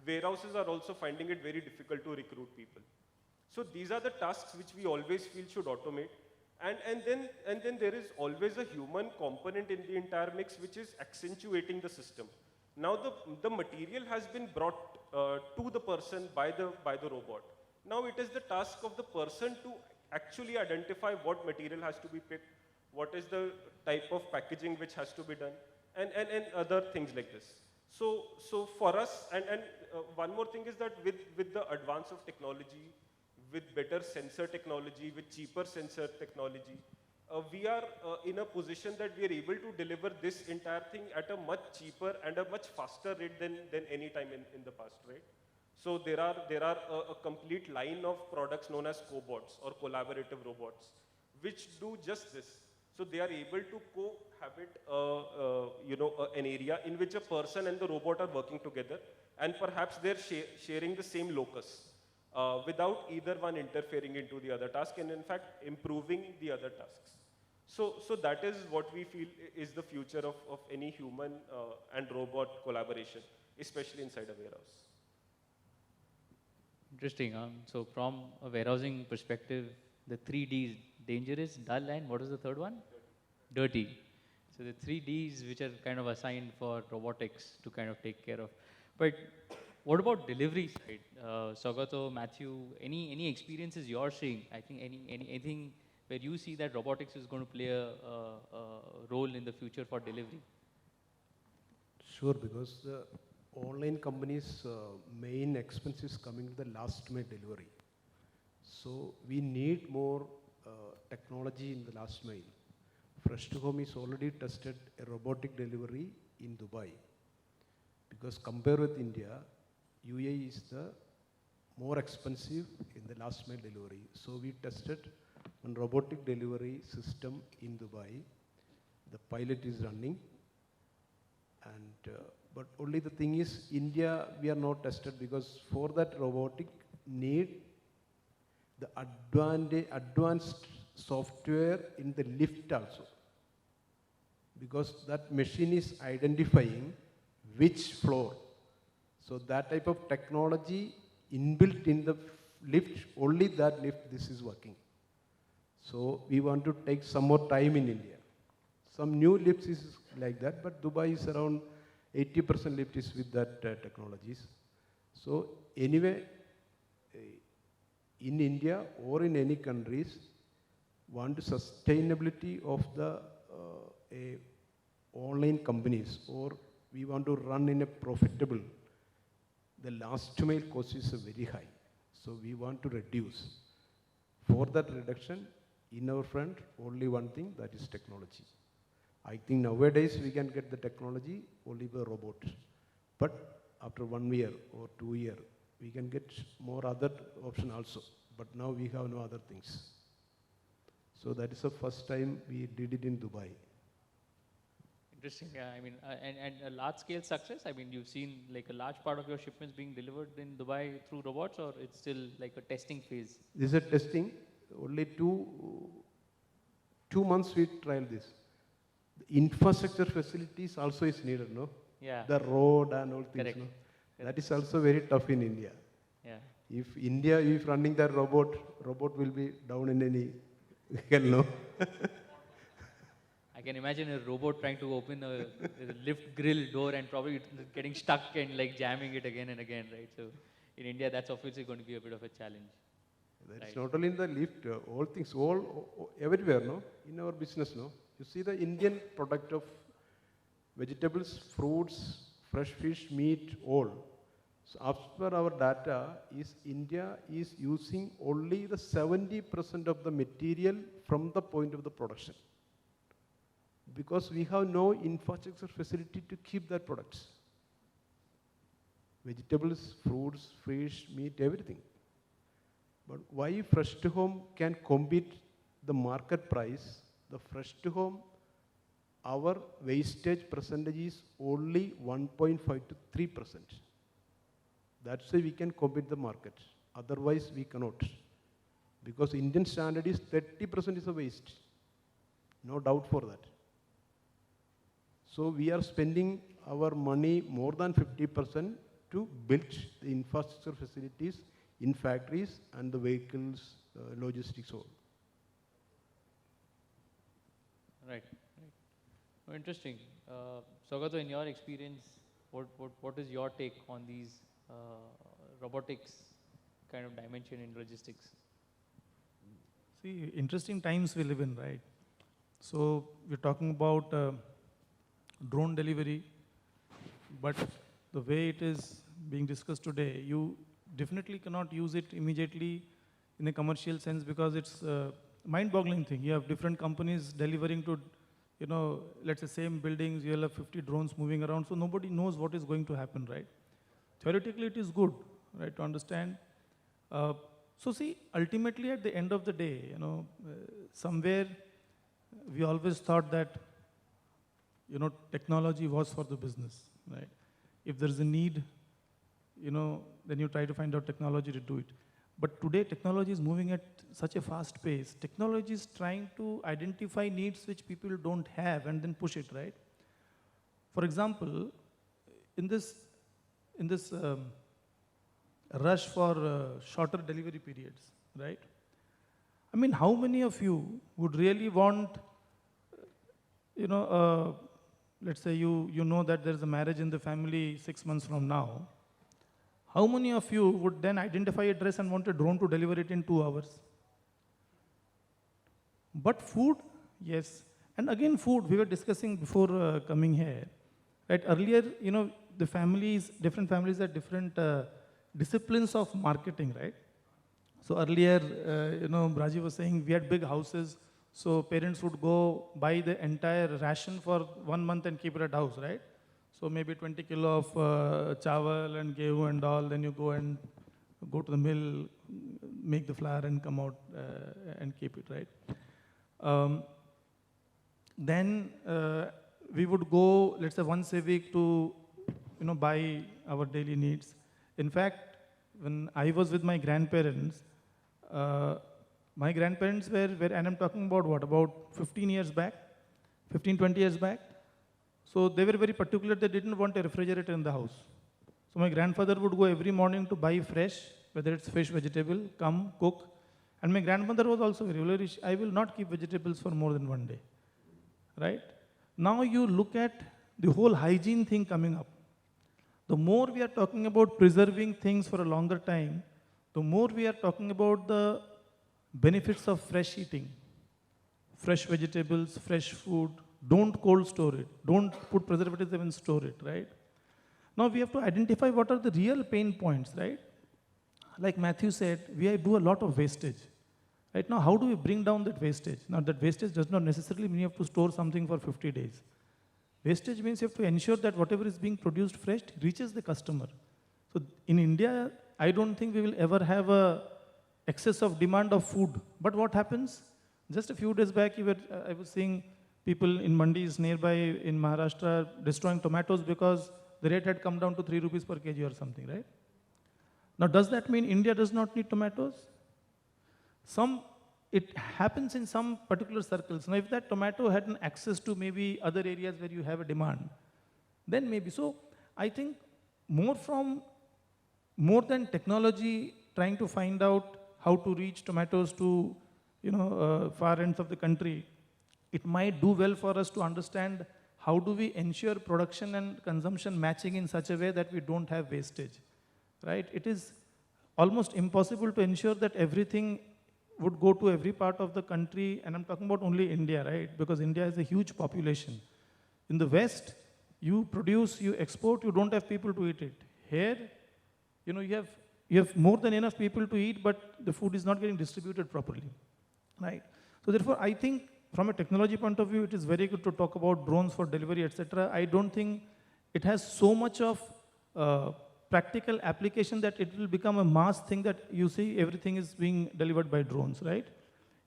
warehouses are also finding it very difficult to recruit people. So these are the tasks which we always feel should automate. And then there is always a human component in the entire mix which is accentuating the system. Now the material has been brought to the person by the robot. Now it is the task of the person to actually identify what material has to be picked, what is the type of packaging which has to be done, and other things like this. So for us, and one more thing is that with the advance of technology, with better sensor technology, with cheaper sensor technology, we are in a position that we are able to deliver this entire thing at a much cheaper and a much faster rate than any time in the past, right? So there are a complete line of products known as cobots or collaborative robots, which do just this. So they are able to cohabit, an area in which a person and the robot are working together, and perhaps they're sharing the same locus without either one interfering into the other task, and in fact improving the other tasks. So that is what we feel is the future of any human and robot collaboration, especially inside a warehouse. Interesting. So from a warehousing perspective, the 3 Ds, dangerous, dull, and what was the third one? Dirty. So the 3 Ds which are kind of assigned for robotics to kind of take care of. But what about delivery side? Sagato, Matthew, any experiences you're seeing? I think anything where you see that robotics is going to play a role in the future for delivery? Sure, because the online companies' main expense is coming to the last mile delivery. So we need more technology in the last mile. Fresh to Home is already tested a robotic delivery in Dubai. Because compared with India, UAE is the more expensive in the last mile delivery. So we tested one robotic delivery system in Dubai. The pilot is running. And but only the thing is, India we are not tested because for that robotic need the advanced software in the lift also. Because that machine is identifying which floor. So that type of technology inbuilt in the lift, only that lift this is working. So we want to take some more time in India. Some new lifts is like that, but Dubai is around 80% lift is with that technologies. So anyway, in India or in any countries, want sustainability of the online companies, or we want to run in a profitable, the last mile cost is very high. So we want to reduce. For that reduction, in our front, only one thing, that is technology. I think nowadays we can get the technology only by robot. But after 1 year or 2 years, we can get more other option also. But now we have no other things. So that is the first time we did it in Dubai. Interesting. Yeah, I mean, and a large scale success. I mean, you've seen like a large part of your shipments being delivered in Dubai through robots, or it's still like a testing phase? This is a testing. Only two months we trial this. The infrastructure facilities also is needed, no? Yeah. The road and all things, Correct. no? That is also very tough in India. Yeah. If India is running that robot will be down in any hell, no? I can imagine a robot trying to open a lift grill door and probably getting stuck and like jamming it again and again, right? So in India, that's obviously going to be a bit of a challenge. That's not only in the lift, all things, everywhere, no? In our business, no? You see the Indian product of vegetables, fruits, fresh fish, meat, all. So as per our data, India is using only the 70% of the material from the point of the production. Because we have no infrastructure facility to keep that products. Vegetables, fruits, fish, meat, everything. But why fresh to home can compete the market price? The fresh to home, our wastage percentage is only 1.5 to 3%. That's why we can compete the market. Otherwise, we cannot. Because Indian standard is 30% is a waste. No doubt for that. So we are spending our money more than 50% to build the infrastructure facilities in factories and the vehicles, logistics, all. Right. Oh, interesting. Sagato, in your experience, what is your take on these robotics kind of dimension in logistics? See, interesting times we live in, right? So we're talking about drone delivery, but the way it is being discussed today, you definitely cannot use it immediately in a commercial sense because it's a mind-boggling thing. You have different companies delivering to, let's say same buildings, you'll have 50 drones moving around, so nobody knows what is going to happen, right? Theoretically, it is good, right, to understand. So see, ultimately at the end of the day, somewhere we always thought that, technology was for the business, right? If there's a need, then you try to find out technology to do it. But today, technology is moving at such a fast pace. Technology is trying to identify needs which people don't have and then push it, right? For example, in this rush for shorter delivery periods, right? I mean, how many of you would really want, let's say you know that there's a marriage in the family 6 months from now. How many of you would then identify a dress and want a drone to deliver it in 2 hours? But food, yes. And again, food, we were discussing before coming here, right? Earlier, the families, different families had different disciplines of marketing, right? So earlier, Rajiv was saying we had big houses, so parents would go buy the entire ration for 1 month and keep it at house, right? So maybe 20 kilo of chawal and gehu and all, then you go to the mill, make the flour and come out and keep it, right? Then we would go, let's say once a week to, buy our daily needs. In fact, when I was with my grandparents were, and I'm talking about what, about 15 years back, 15, 20 years back. So they were very particular, they didn't want a refrigerator in the house. So my grandfather would go every morning to buy fresh, whether it's fish, vegetable, come, cook. And my grandmother was also very religious. I will not keep vegetables for more than 1 day, right? Now you look at the whole hygiene thing coming up. The more we are talking about preserving things for a longer time, the more we are talking about the benefits of fresh eating. Fresh vegetables, fresh food, don't cold store it, don't put preservatives and store it, right? Now we have to identify what are the real pain points, right? Like Matthew said, we do a lot of wastage. Right now, how do we bring down that wastage? Now that wastage does not necessarily mean you have to store something for 50 days. Wastage means you have to ensure that whatever is being produced fresh reaches the customer. So in India, I don't think we will ever have a excess of demand of food. But what happens? Just a few days back, I was seeing people in mandis nearby in Maharashtra destroying tomatoes because the rate had come down to 3 rupees per kg or something, right? Now, does that mean India does not need tomatoes? It happens in some particular circles. Now, if that tomato had an access to maybe other areas where you have a demand, then maybe. So, I think more than technology trying to find out how to reach tomatoes to far ends of the country, it might do well for us to understand how do we ensure production and consumption matching in such a way that we don't have wastage, right? It is almost impossible to ensure that everything would go to every part of the country, and I'm talking about only India, right? Because India has a huge population. In the West, you produce, you export, you don't have people to eat it. Here, you have more than enough people to eat, but the food is not getting distributed properly, right? So therefore, I think from a technology point of view, it is very good to talk about drones for delivery, etc. I don't think it has so much of practical application that it will become a mass thing that you see everything is being delivered by drones, right?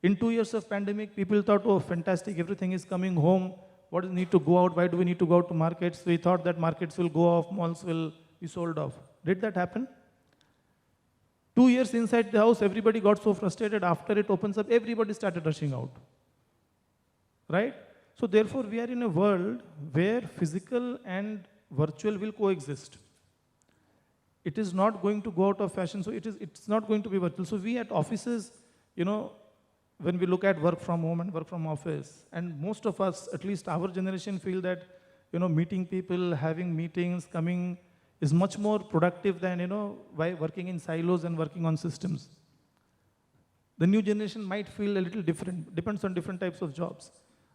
In 2 years of pandemic, people thought, oh, fantastic, everything is coming home. What does need to go out? Why do we need to go out to markets? We thought that markets will go off, malls will be sold off. Did that happen? 2 years inside the house, everybody got so frustrated. After it opens up, everybody started rushing out, right? So therefore, we are in a world where physical and virtual will coexist. It is not going to go out of fashion, so it's not going to be virtual. So we at offices, when we look at work from home and work from office, and most of us, at least our generation, feel that, meeting people, having meetings, coming, is much more productive than, by working in silos and working on systems. The new generation might feel a little different, depends on different types of jobs,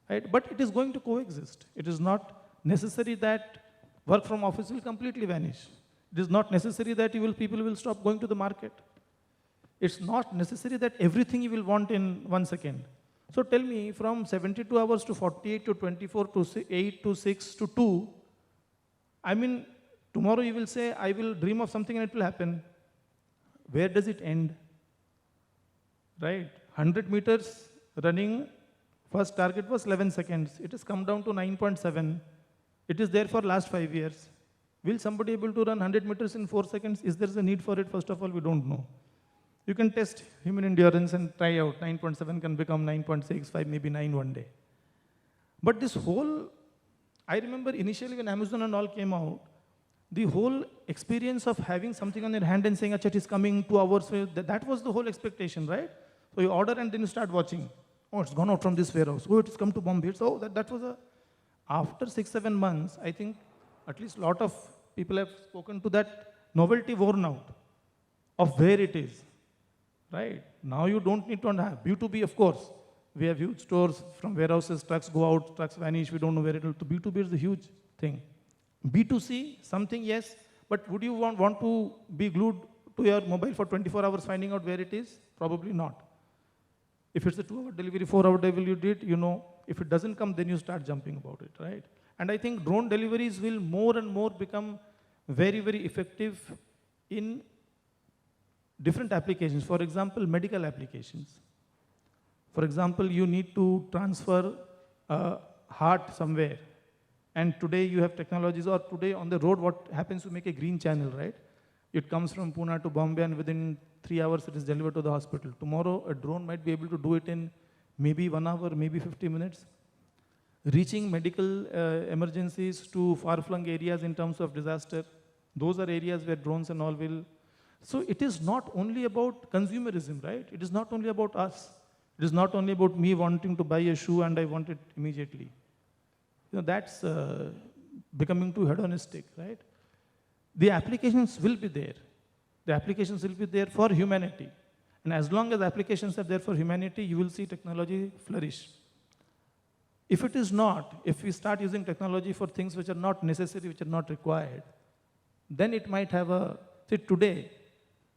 right? But it is going to coexist. It is not necessary that work from office will completely vanish. It is not necessary that people will stop going to the market. It's not necessary that everything you will want in 1 second. So tell me, from 72 hours to 48 to 24 to 8 to 6 to 2, I mean, tomorrow you will say, I will dream of something and it will happen. Where does it end? Right? 100 meters running, first target was 11 seconds. It has come down to 9.7. It is there for last 5 years. Will somebody able to run 100 meters in 4 seconds? Is there a need for it? First of all, we don't know. You can test human endurance and try out. 9.7 can become 9.65, maybe 9 one day. But this whole, I remember initially when Amazon and all came out, the whole experience of having something on your hand and saying, acha, it is coming 2 hours, that was the whole expectation, right? So you order and then you start watching. Oh, it's gone out from this warehouse. Oh, it's come to Bombay. So that was after 6-7 months, I think at least a lot of people have spoken to that novelty worn out of where it is, right? Now you don't need to have B2B, of course. We have huge stores from warehouses, trucks go out, trucks vanish, we don't know where it will. So B2B is a huge thing. B2C, something yes, but would you want to be glued to your mobile for 24 hours finding out where it is? Probably not. If it's a 2-hour delivery, 4-hour delivery you did, if it doesn't come, then you start jumping about it, right? And I think drone deliveries will more and more become very, very effective in different applications. For example, medical applications. For example, you need to transfer a heart somewhere. And today you have technologies, or today on the road, what happens to make a green channel, right? It comes from Pune to Bombay, and within 3 hours it is delivered to the hospital. Tomorrow, a drone might be able to do it in maybe 1 hour, maybe 50 minutes. Reaching medical emergencies to far-flung areas in terms of disaster, those are areas where drones and all will. So it is not only about consumerism, right? It is not only about us. It is not only about me wanting to buy a shoe and I want it immediately. That's becoming too hedonistic, right? The applications will be there. The applications will be there for humanity. And as long as applications are there for humanity, you will see technology flourish. If it is not, if we start using technology for things which are not necessary, which are not required, then it might have see, today,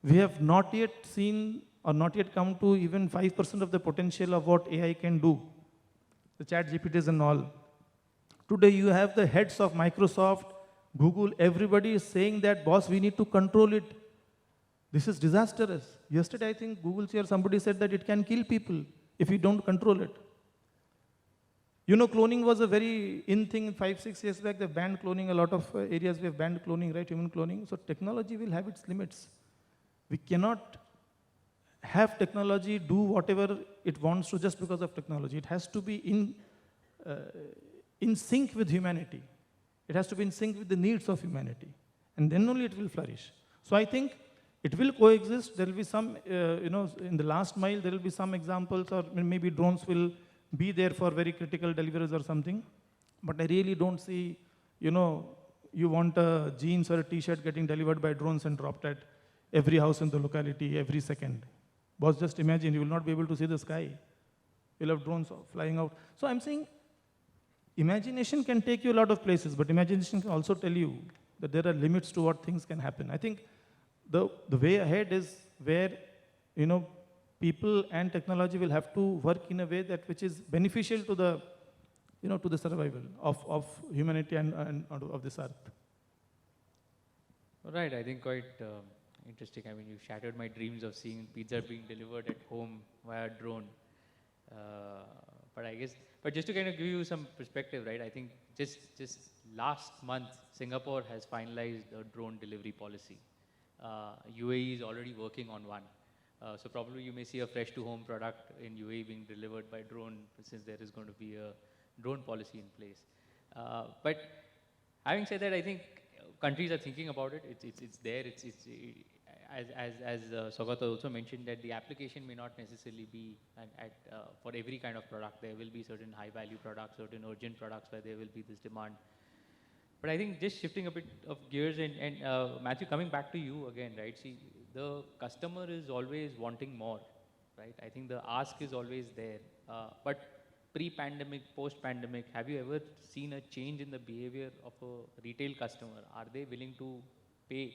we have not yet seen or not yet come to even 5% of the potential of what AI can do. The chat GPTs and all. Today you have the heads of Microsoft, Google, everybody is saying that, boss, we need to control it. This is disastrous. Yesterday, I think Google chair, somebody said that it can kill people if we don't control it. Cloning was a very in thing 5-6 years back. They banned cloning. A lot of areas we have banned cloning, right? Human cloning. So technology will have its limits. We cannot have technology do whatever it wants to just because of technology. It has to be in sync with humanity. It has to be in sync with the needs of humanity. and then only it will flourish. So I think it will coexist. There will be some, in the last mile, there will be some examples, or maybe drones will be there for very critical deliveries or something. But I really don't see, you want a jeans or a t-shirt getting delivered by drones and dropped at every house in the locality every second. Boss, just imagine, you will not be able to see the sky. You'll have drones flying out. So I'm saying, imagination can take you a lot of places, but imagination can also tell you that there are limits to what things can happen. I think the way ahead is where, people and technology will have to work in a way that which is beneficial to the, to the survival of humanity and of this earth. Right, I think quite interesting. I mean, you shattered my dreams of seeing pizza being delivered at home via drone. But just to kind of give you some perspective, right? I think just last month, Singapore has finalized a drone delivery policy. UAE is already working on one. So probably you may see a fresh to home product in UAE being delivered by drone, since there is going to be a drone policy in place. But having said that, I think countries are thinking about it. It's there. As Saugata also mentioned, that the application may not necessarily be for every kind of product. There will be certain high value products, certain urgent products where there will be this demand. But I think just shifting a bit of gears and Matthew, coming back to you again, right? See, the customer is always wanting more, right? I think the ask is always there. But pre-pandemic, post-pandemic, have you ever seen a change in the behavior of a retail customer? Are they willing to pay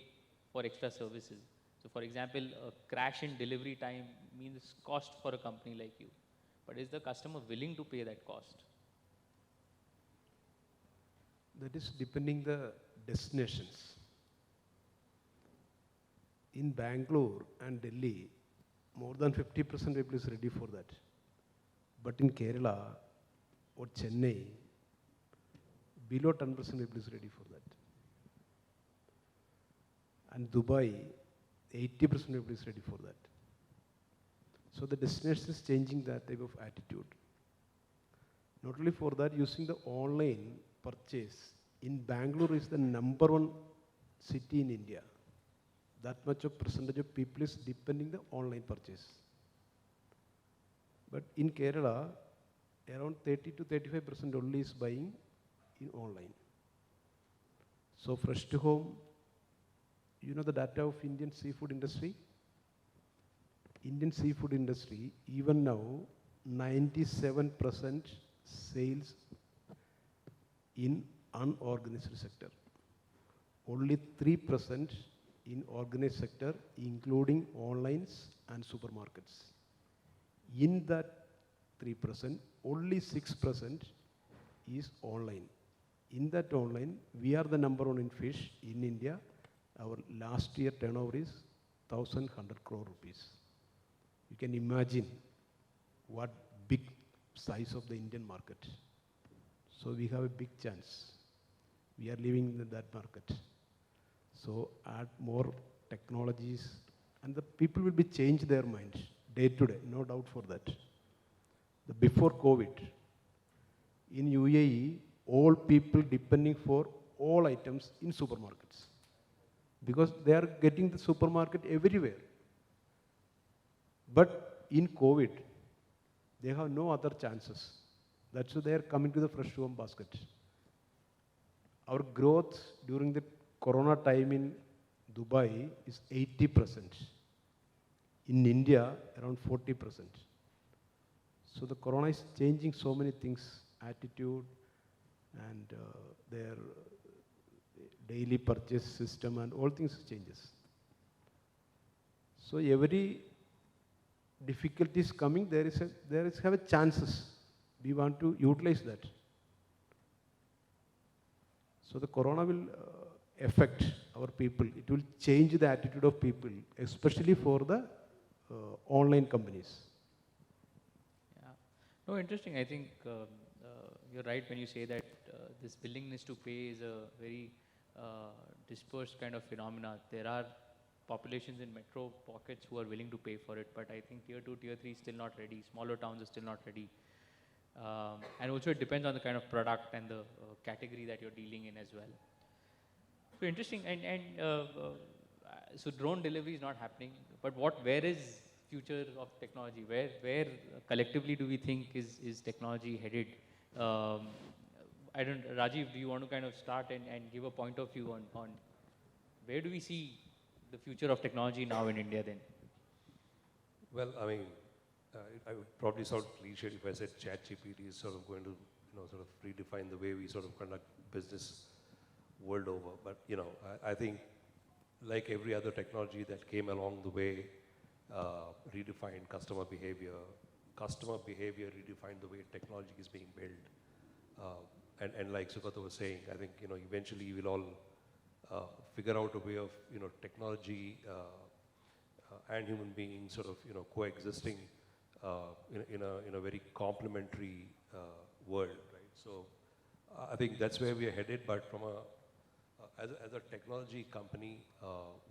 for extra services? So for example, a crash in delivery time means cost for a company like you. But is the customer willing to pay that cost? That is depending the destinations. In Bangalore and Delhi, more than 50% people is ready for that. But in Kerala or Chennai, below 10% people is ready for that. And Dubai, 80% people is ready for that. So the destination is changing that type of attitude. Not only for that, using the online purchase. In Bangalore is the #1 city in India. That much of percentage of people is depending the online purchase. But in Kerala, around 30 to 35% only is buying in online. So fresh to home, you know the data of Indian seafood industry? Indian seafood industry, even now, 97% sales in unorganized sector. Only 3% in organized sector, including onlines and supermarkets. In that 3%, only 6% is online. In that online, we are the #1 in fish in India. Our last year turnover is 1,100 crore rupees. You can imagine what big size of the Indian market. So we have a big chance. We are living in that market. So add more technologies and the people will be changed their mind day to day, no doubt for that. Before COVID, in UAE, all people depending for all items in supermarkets because they are getting the supermarket everywhere. But in COVID, they have no other chances. That's why they are coming to the fresh home basket. Our growth during the Corona time in Dubai is 80%. In India, around 40%. So the Corona is changing so many things, attitude and their daily purchase system and all things changes. So every difficulty is coming, there is have a chances. We want to utilize that. So the Corona will affect our people. It will change the attitude of people, especially for the online companies. Yeah. No, interesting. I think you're right when you say that this willingness to pay is a very dispersed kind of phenomena. There are populations in metro pockets who are willing to pay for it, but I think tier 2, tier 3 is still not ready. Smaller towns are still not ready. And also it depends on the kind of product and the category that you're dealing in as well. So interesting, so drone delivery is not happening, but where is future of technology? Where collectively do we think is technology headed? Um, I don't, Rajiv, do you want to kind of start and give a point of view on where do we see the future of technology now in India then? Well, I mean, I would probably sound cliched if I said ChatGPT is sort of going to, sort of redefine the way we sort of conduct business world over. But, I think like every other technology that came along the way, redefined customer behavior. Customer behavior redefined the way technology is being built. And like Sugata was saying, I think, eventually we'll all figure out a way of, technology and human beings sort of, coexisting in a very complementary world, right? So I think that's where we are headed, but from as a technology company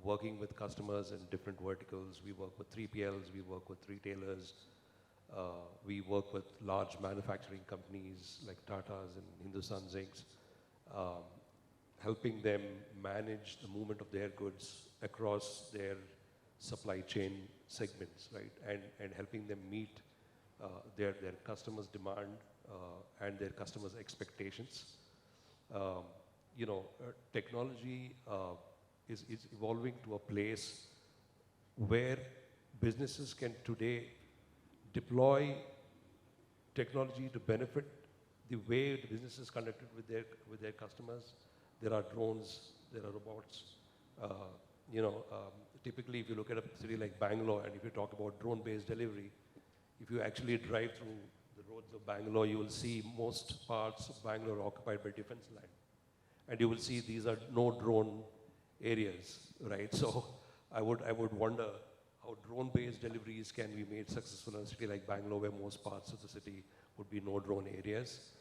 working with customers in different verticals, we work with 3PLs, we work with retailers, we work with large manufacturing companies like Tata's and Hindustan Zincs, helping them manage the movement of their goods across their supply chain segments, right? And helping them meet their customers' demand and their customers' expectations. Technology is evolving to a place where businesses can today deploy technology to benefit the way the business is conducted with their customers. There are drones, there are robots. Typically, if you look at a city like Bangalore, and if you talk about drone-based delivery, if you actually drive through the roads of Bangalore, you will see most parts of Bangalore occupied by defense land. And you will see these are no drone areas, right? So I would wonder how drone-based deliveries can be made successful in a city like Bangalore, where most parts of the city would be no drone areas,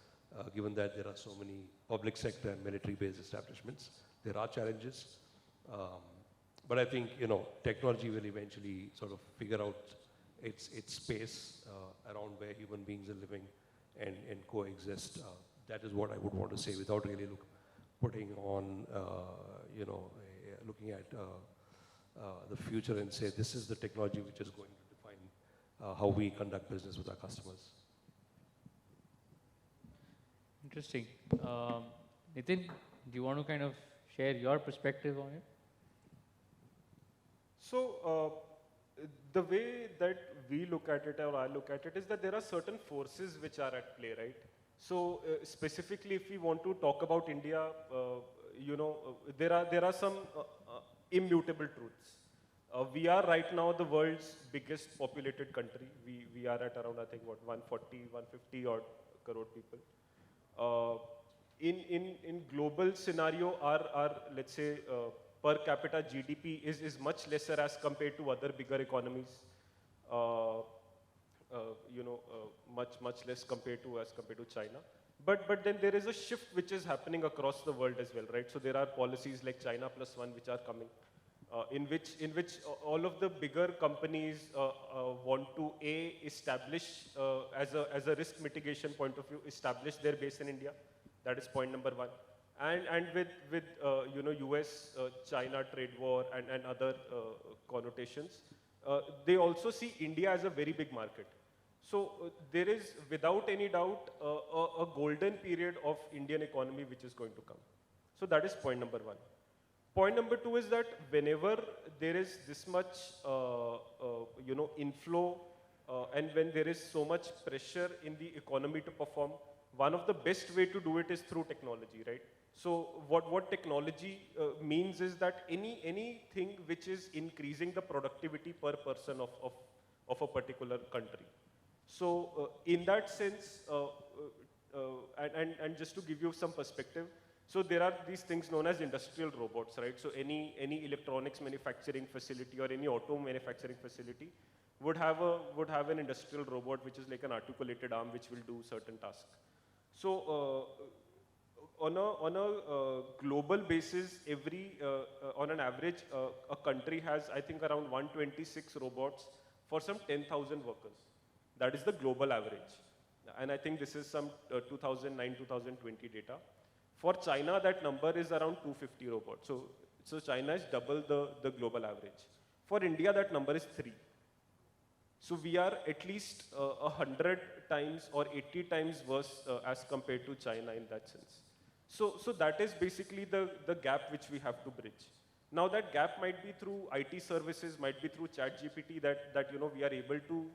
given that there are so many public sector and military-based establishments. There are challenges. But I think, technology will eventually sort of figure out its space around where human beings are living and coexist. That is what I would want to say without really putting on, looking at the future and say, this is the technology which is going to define how we conduct business with our customers. Interesting. Nitin, do you want to kind of share your perspective on it? So the way that we look at it, or I look at it, is that there are certain forces which are at play, right? So specifically, if we want to talk about India, there are some immutable truths. We are right now the world's biggest populated country. We are at around, I think, 140, 150 odd crore people. In global scenario, our let's say, per capita GDP is much lesser as compared to other bigger economies. Much less as compared to China. But then there is a shift which is happening across the world as well, right? So there are policies like China +1 which are coming, in which all of the bigger companies want to establish as a risk mitigation point of view, establish their base in India. That is point number one. And with US China trade war and other connotations, they also see India as a very big market. So there is, without any doubt, a golden period of Indian economy which is going to come. So that is point number one. Point number two is that whenever there is this much inflow and when there is so much pressure in the economy to perform, one of the best way to do it is through technology, right? So what technology means is that anything which is increasing the productivity per person of a particular country. So in that sense, and just to give you some perspective, so there are these things known as industrial robots, right? So any electronics manufacturing facility or any auto manufacturing facility would have an industrial robot which is like an articulated arm which will do certain tasks. So on a global basis, on an average, a country has, I think, around 126 robots for some 10,000 workers. That is the global average. And I think this is some 2009-2020 data. For China, that number is around 250 robots. So China is double the global average. For India, that number is 3. So we are at least 100 times or 80 times worse as compared to China in that sense. So that is basically the gap which we have to bridge. Now that gap might be through IT services, might be through ChatGPT that we are able to,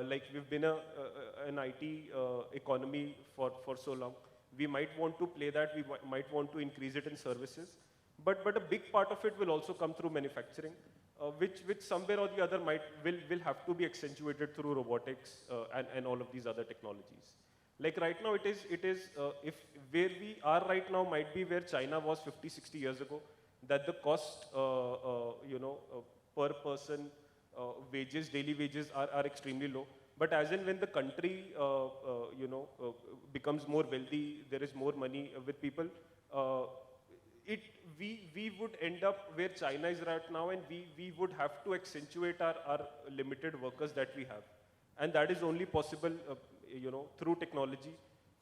like we've been an IT economy for so long. We might want to play that, we might want to increase it in services. But a big part of it will also come through manufacturing, which somewhere or the other will have to be accentuated through robotics and all of these other technologies. Like right now, it is if where we are right now might be where China was 50, 60 years ago, that the cost, per person wages, daily wages are extremely low. But as in when the country, becomes more wealthy, there is more money with people, we would end up where China is right now, and we would have to accentuate our limited workers that we have. And that is only possible, through technology.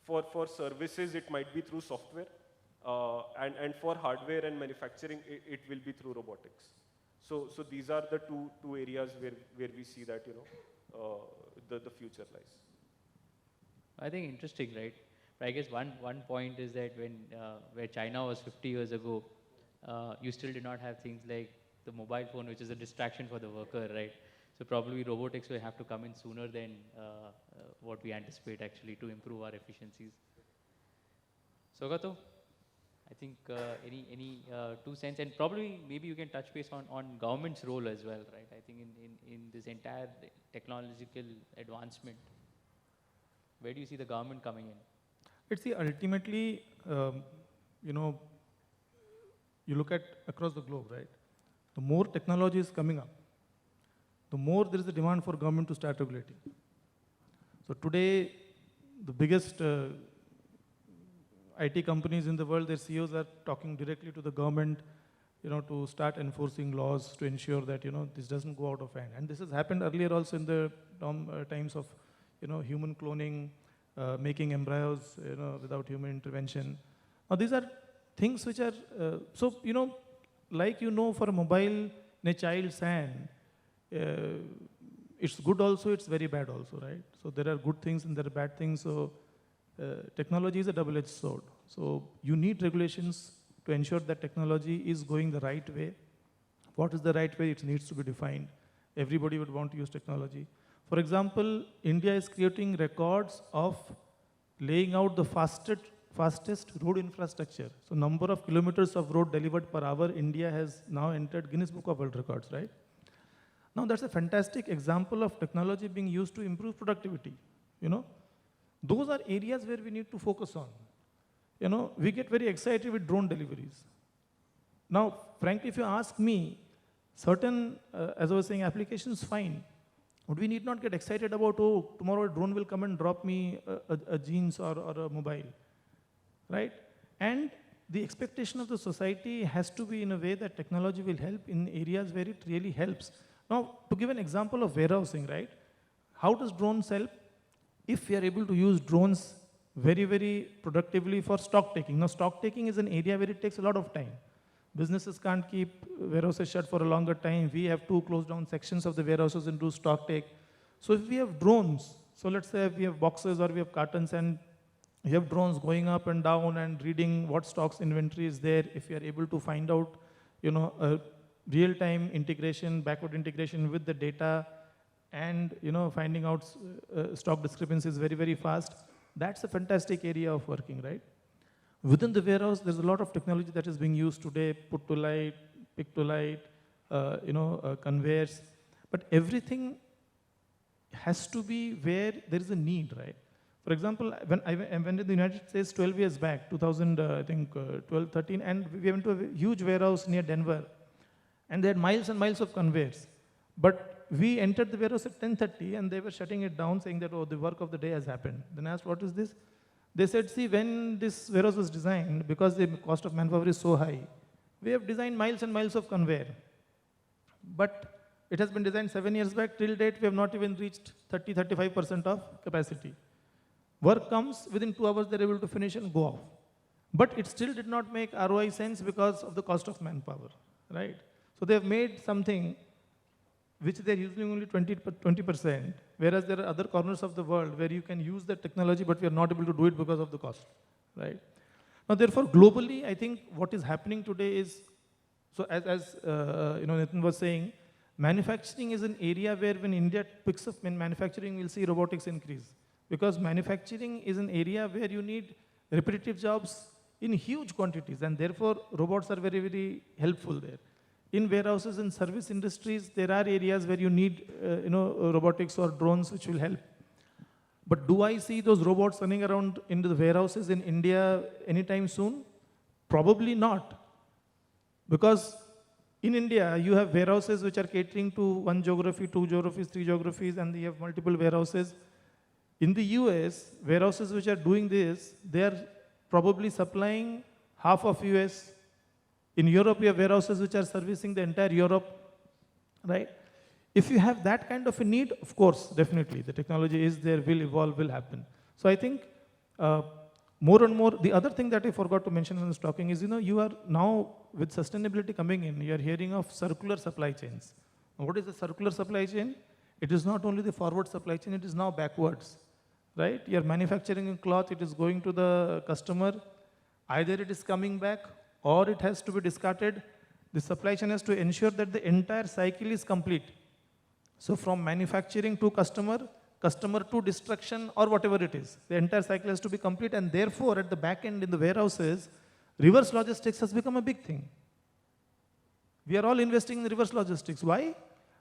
For services, it might be through software. And for hardware and manufacturing, it will be through robotics. So these are the two areas where we see that, the future lies. I think interesting, right? But I guess one point is that where China was 50 years ago, you still did not have things like the mobile phone, which is a distraction for the worker, right? So probably robotics will have to come in sooner than what we anticipate actually to improve our efficiencies. Sogato, I think any 2 cents, and probably maybe you can touch base on government's role as well, right? I think in this entire technological advancement, where do you see the government coming in? It's ultimately, you look at across the globe, right? The more technology is coming up, the more there is a demand for government to start regulating. So today, the biggest IT companies in the world, their CEOs are talking directly to the government, to start enforcing laws to ensure that, this doesn't go out of hand. And this has happened earlier also in the times of, human cloning, making embryos, without human intervention. Now, these are things which are, like, for a mobile in a child's hand, it's good also, it's very bad also, right? So there are good things and there are bad things. So technology is a double-edged sword. So you need regulations to ensure that technology is going the right way. What is the right way? It needs to be defined. Everybody would want to use technology. For example, India is creating records of laying out the fastest road infrastructure. So number of kilometers of road delivered per hour, India has now entered Guinness Book of World Records, right? Now that's a fantastic example of technology being used to improve productivity. Those are areas where we need to focus on. We get very excited with drone deliveries. Now, frankly, if you ask me, certain, as I was saying, applications fine. But we need not get excited about, tomorrow a drone will come and drop me a jeans or a mobile, right? And the expectation of the society has to be in a way that technology will help in areas where it really helps. Now, to give an example of warehousing, right? How does drones help? If we are able to use drones very, very productively for stock taking. Now, stock taking is an area where it takes a lot of time. Businesses can't keep warehouses shut for a longer time. We have to close down sections of the warehouses and do stock take. So if we have drones, so let's say we have boxes or we have cartons and we have drones going up and down and reading what stocks inventory is there. If we are able to find out, a real-time integration, backward integration with the data, and finding out stock discrepancies very, very fast, that's a fantastic area of working, right? Within the warehouse, there's a lot of technology that is being used today, put to light, pick to light, conveyors. But everything has to be where there is a need, right? For example, when I went to the United States 12 years back, 12, 13, and we went to a huge warehouse near Denver, and they had miles and miles of conveyors. But we entered the warehouse at 10:30, and they were shutting it down, saying that, the work of the day has happened. Then I asked, what is this? They said, see, when this warehouse was designed, because the cost of manpower is so high, we have designed miles and miles of conveyor. But it has been designed 7 years back. Till date, we have not even reached 30-35% of capacity. Work comes, within 2 hours, they're able to finish and go off. But it still did not make ROI sense because of the cost of manpower, right? So they have made something which they're using only 20%, whereas there are other corners of the world where you can use that technology, but we are not able to do it because of the cost, right? Now, therefore, globally, I think what is happening today is, so as Nitin was saying, manufacturing is an area where when India picks up in manufacturing, we'll see robotics increase. Because manufacturing is an area where you need repetitive jobs in huge quantities, and therefore, robots are very, very helpful there. In warehouses and service industries, there are areas where you need, robotics or drones which will help. But do I see those robots running around into the warehouses in India anytime soon? Probably not. Because in India, you have warehouses which are catering to 1 geography, 2 geographies, 3 geographies, and you have multiple warehouses. In the US, warehouses which are doing this, they are probably supplying half of US. In Europe, you have warehouses which are servicing the entire Europe, right? If you have that kind of a need, of course, definitely, the technology is there, will evolve, will happen. So I think more and more, the other thing that I forgot to mention when I was talking is, you are now, with sustainability coming in, you are hearing of circular supply chains. Now, what is the circular supply chain? It is not only the forward supply chain, it is now backwards, right? You are manufacturing a cloth, it is going to the customer, either it is coming back or it has to be discarded. The supply chain has to ensure that the entire cycle is complete. So from manufacturing to customer to destruction or whatever it is, the entire cycle has to be complete, and therefore at the back end in the warehouses, reverse logistics has become a big thing. We are all investing in reverse logistics. Why?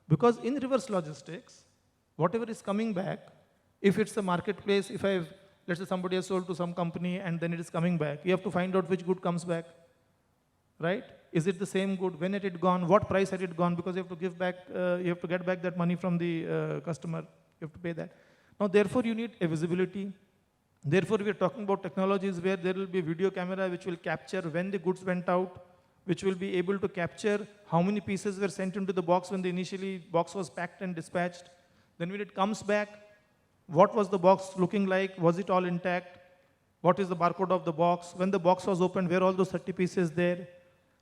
Because in reverse logistics, whatever is coming back, if it's a marketplace, let's say somebody has sold to some company and then it is coming back, you have to find out which good comes back, right? Is it the same good? When had it gone? What price had it gone? Because you have to give back, you have to get back that money from the customer. You have to pay that. Now, therefore, you need a visibility. Therefore, we are talking about technologies where there will be a video camera which will capture when the goods went out, which will be able to capture how many pieces were sent into the box when the initially box was packed and dispatched. Then when it comes back, what was the box looking like? Was it all intact? What is the barcode of the box? When the box was opened, were all those 30 pieces there?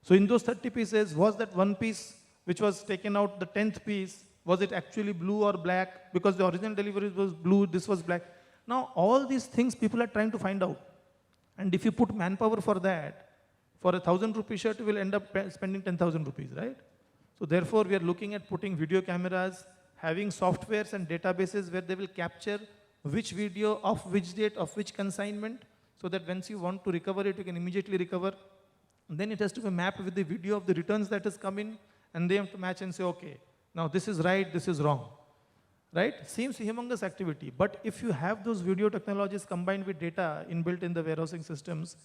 So in those 30 pieces, was that one piece which was taken out, the 10th piece, was it actually blue or black? Because the original delivery was blue, this was black. Now, all these things people are trying to find out. And if you put manpower for that, for a 1,000 rupee shirt, you will end up spending 10,000 rupees, right? So therefore, we are looking at putting video cameras, having softwares and databases where they will capture which video of which date, of which consignment, so that once you want to recover it, you can immediately recover. And then it has to be mapped with the video of the returns that has come in, and they have to match and say, okay, now this is right, this is wrong, right? Seems a humongous activity, but if you have those video technologies combined with data inbuilt in the warehousing systems,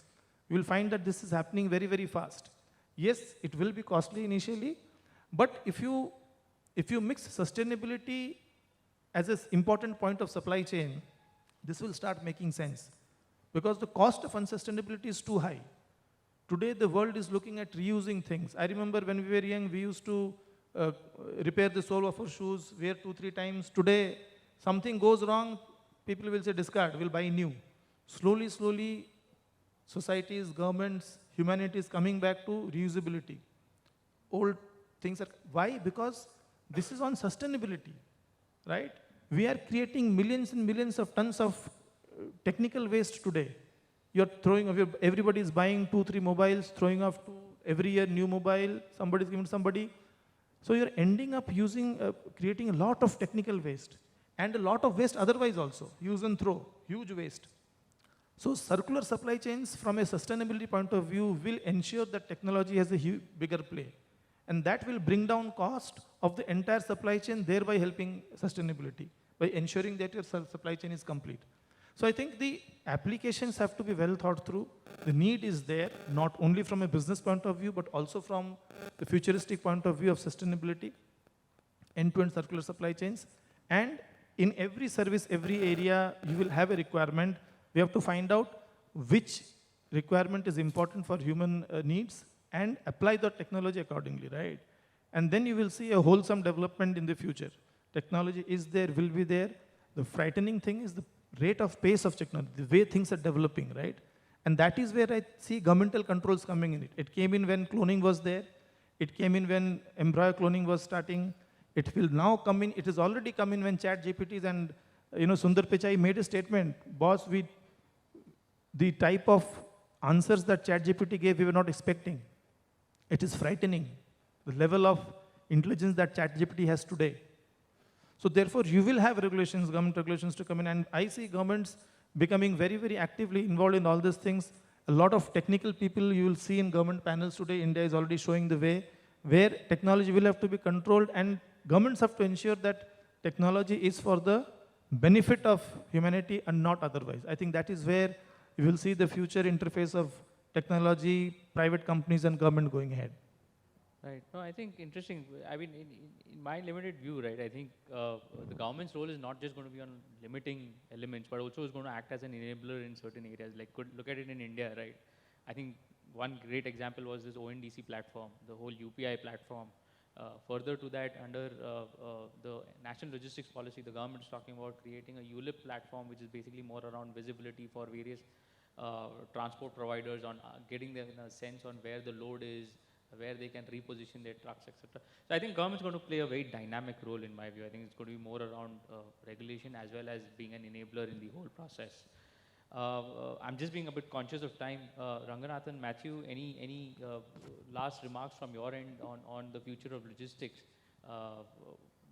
you will find that this is happening very, very fast. Yes, it will be costly initially, but if you mix sustainability as an important point of supply chain, this will start making sense. Because the cost of unsustainability is too high. Today, the world is looking at reusing things. I remember when we were young, we used to repair the sole of our shoes, wear 2-3 times. Today, something goes wrong, people will say discard, we'll buy new. Slowly, slowly, societies, governments, humanity is coming back to reusability. Old things are, why? Because this is on sustainability, right? We are creating millions and millions of tons of technical waste today. You're throwing away, everybody is buying 2-3 mobiles, throwing off every year new mobile, somebody's giving somebody. So you're ending up creating a lot of technical waste and a lot of waste otherwise also, use and throw, huge waste. So circular supply chains from a sustainability point of view will ensure that technology has a bigger play. And that will bring down cost of the entire supply chain, thereby helping sustainability, by ensuring that your supply chain is complete. So I think the applications have to be well thought through. The need is there, not only from a business point of view, but also from the futuristic point of view of sustainability, end-to-end circular supply chains. And in every service, every area, you will have a requirement. We have to find out which requirement is important for human needs and apply the technology accordingly, right? And then you will see a wholesome development in the future. Technology is there, will be there. The frightening thing is the rate of pace of technology, the way things are developing, right? And that is where I see governmental controls coming in it. It came in when cloning was there. It came in when embryo cloning was starting. It will now come in, it has already come in when chat GPTs and Sundar Pichai made a statement, boss, the type of answers that chat GPT gave, we were not expecting. It is frightening, the level of intelligence that chat GPT has today. So therefore, you will have regulations, government regulations to come in, and I see governments becoming very, very actively involved in all these things. A lot of technical people you will see in government panels today. India is already showing the way where technology will have to be controlled, and governments have to ensure that technology is for the benefit of humanity and not otherwise. I think that is where you will see the future interface of technology, private companies, and government going ahead. Right. No, I think interesting. I mean, in my limited view, right, I think the government's role is not just going to be on limiting elements, but also is going to act as an enabler in certain areas. Like, could look at it in India, right? I think one great example was this ONDC platform, the whole UPI platform. Further to that, under the National Logistics Policy, the government is talking about creating a ULIP platform, which is basically more around visibility for various transport providers on getting them in a sense on where the load is, where they can reposition their trucks, etc. So I think government's going to play a very dynamic role in my view. I think it's going to be more around regulation as well as being an enabler in the whole process. I'm just being a bit conscious of time. Ranganathan, Matthew, any last remarks from your end on the future of logistics?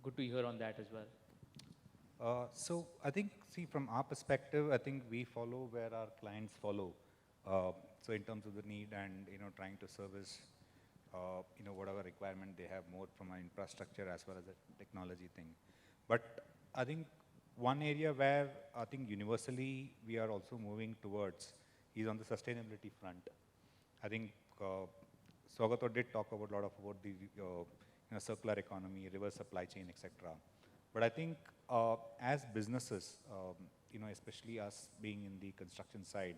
Good to hear on that as well. So I think, see, from our perspective, I think we follow where our clients follow. So in terms of the need and trying to service whatever requirement they have more from an infrastructure as well as a technology thing. But I think one area where I think universally we are also moving towards is on the sustainability front. I think Swagato did talk about a lot about the circular economy, reverse supply chain, etc. But I think as businesses, especially us being in the construction side,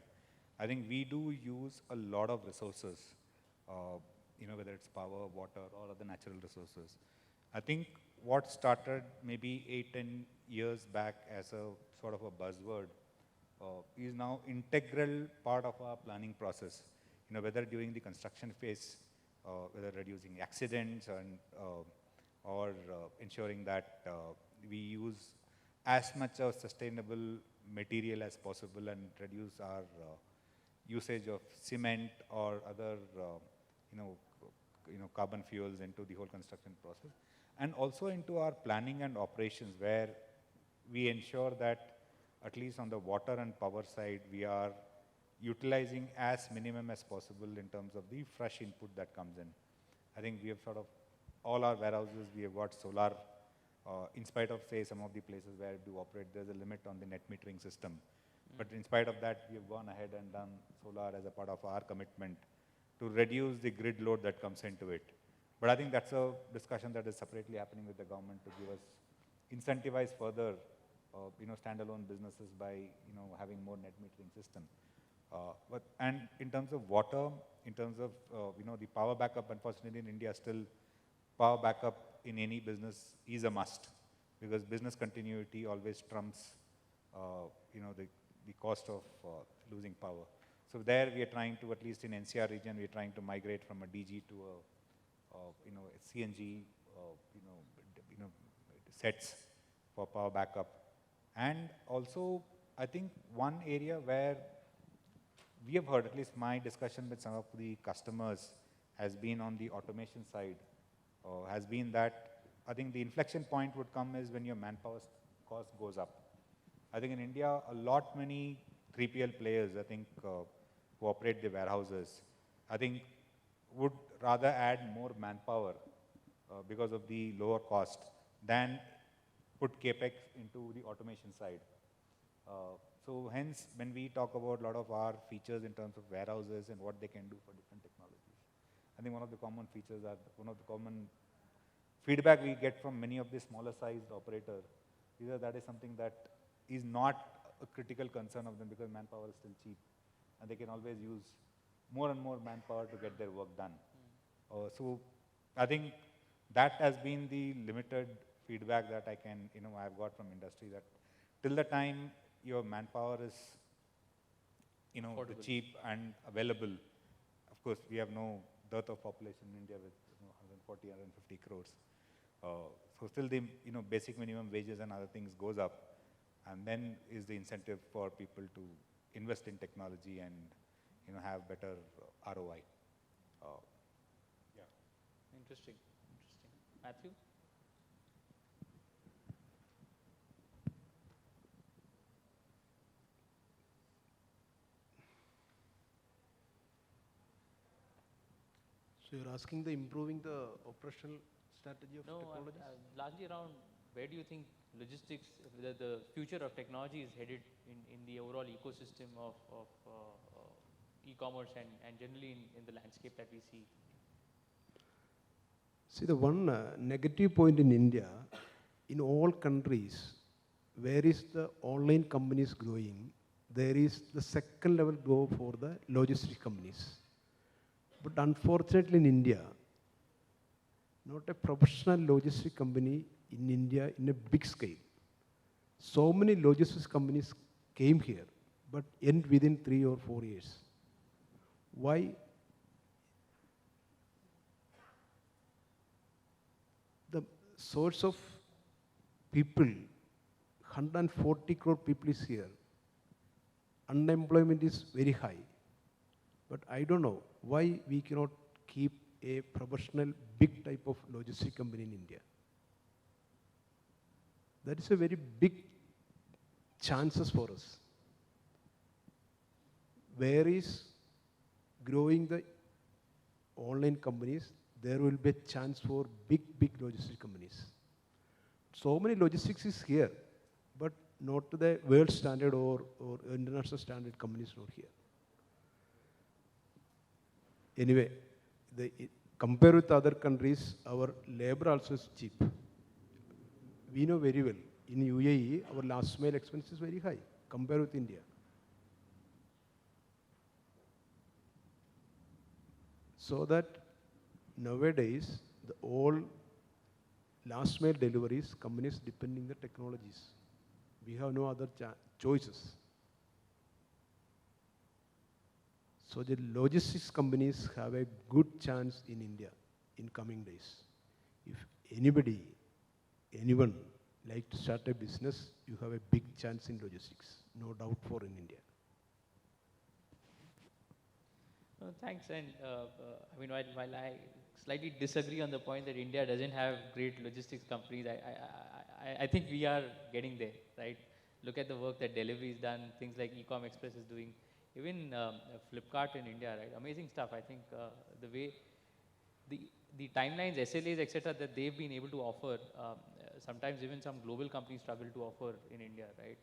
I think we do use a lot of resources, whether it's power, water, or other natural resources. I think what started maybe 8-10 years back as a sort of a buzzword is now integral part of our planning process. Whether during the construction phase, whether reducing accidents and or ensuring that we use as much of sustainable material as possible and reduce our usage of cement or other carbon fuels into the whole construction process, and also into our planning and operations, where we ensure that at least on the water and power side, we are utilizing as minimum as possible in terms of the fresh input that comes in. I think we have sort of, all our warehouses, we have got solar, in spite of, say, some of the places where we do operate, there's a limit on the net metering system. But in spite of that, we have gone ahead and done solar as a part of our commitment to reduce the grid load that comes into it. But I think that's a discussion that is separately happening with the government to give us, incentivize further, standalone businesses by, having more net metering system. And in terms of water, in terms of, the power backup, unfortunately in India still, power backup in any business is a must, because business continuity always trumps, the cost of losing power. So there we are trying to, at least in NCR region, we are trying to migrate from a DG to a CNG, sets for power backup. And also, I think one area where we have heard, at least my discussion with some of the customers has been on the automation side, has been that I think the inflection point would come is when your manpower cost goes up. I think in India, many 3PL players, I think, who operate the warehouses, I think would rather add more manpower because of the lower cost than put capex into the automation side. So hence, when we talk about a lot of our features in terms of warehouses and what they can do for different technologies, I think one of the common features are, one of the common feedback we get from many of the smaller sized operators is that is something that is not a critical concern of them, because manpower is still cheap and they can always use more and more manpower to get their work done. So I think that has been the limited feedback that I can, I've got from industry, that till the time your manpower is the cheap and available. Of course, we have no dearth of population in India with 140, 150 crores. So still the basic minimum wages and other things goes up, and then is the incentive for people to invest in technology and have better ROI. Yeah. Interesting. Matthew? So you're asking the improving the operational strategy of No, technologies? largely around where do you think logistics, the future of technology is headed in the overall ecosystem of e-commerce and generally in the landscape that we see? See, the one negative point in India, in all countries, where is the online companies growing, there is the second level go for the logistics companies. But unfortunately in India, not a professional logistics company in India in a big scale. So many logistics companies came here, but end within 3 or 4 years. Why? The source of people, 140 crore people is here. Unemployment is very high. But I don't know why we cannot keep a professional big type of logistic company in India. That is a very big chances for us. Where is growing the online companies, there will be a chance for big logistic companies. So many logistics is here, but not to the world standard or international standard companies not here. Anyway, compared with other countries, our labor also is cheap. We know very well, in UAE, our last mile expense is very high, compared with India. So that nowadays, all last mile deliveries, companies depending the technologies. We have no other choices. So the logistics companies have a good chance in India in coming days. If anyone like to start a business, you have a big chance in logistics, no doubt for in India. Thanks. And I mean, while I slightly disagree on the point that India doesn't have great logistics companies, I think we are getting there, right? Look at the work that Delivery has done, things like Ecom Express is doing. Even Flipkart in India, right? Amazing stuff. I think the way the timelines, SLAs, etc., that they've been able to offer, sometimes even some global companies struggle to offer in India, right?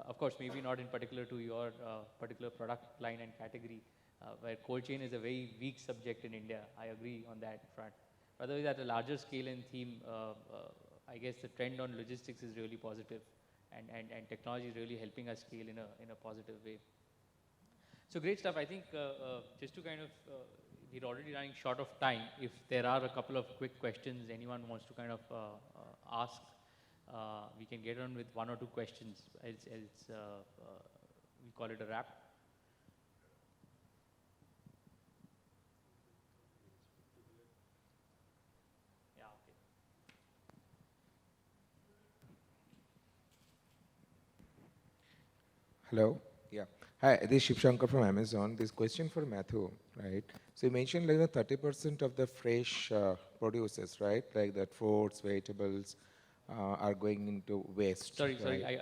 Of course, maybe not in particular to your particular product line and category, where cold chain is a very weak subject in India. I agree on that front. But otherwise, at a larger scale and theme, I guess the trend on logistics is really positive, and technology is really helping us scale in a positive way. So great stuff. I think just to kind of, we're already running short of time. If there are a couple of quick questions anyone wants to kind of ask, we can get on with 1 or 2 questions. Else we call it a wrap. Yeah, okay. Hello. Yeah. Hi, this is Shiv Shankar from Amazon. This question for Matthew, right? So you mentioned like the 30% of the fresh produces, right? Like that fruits, vegetables are going into waste. Sorry, right? I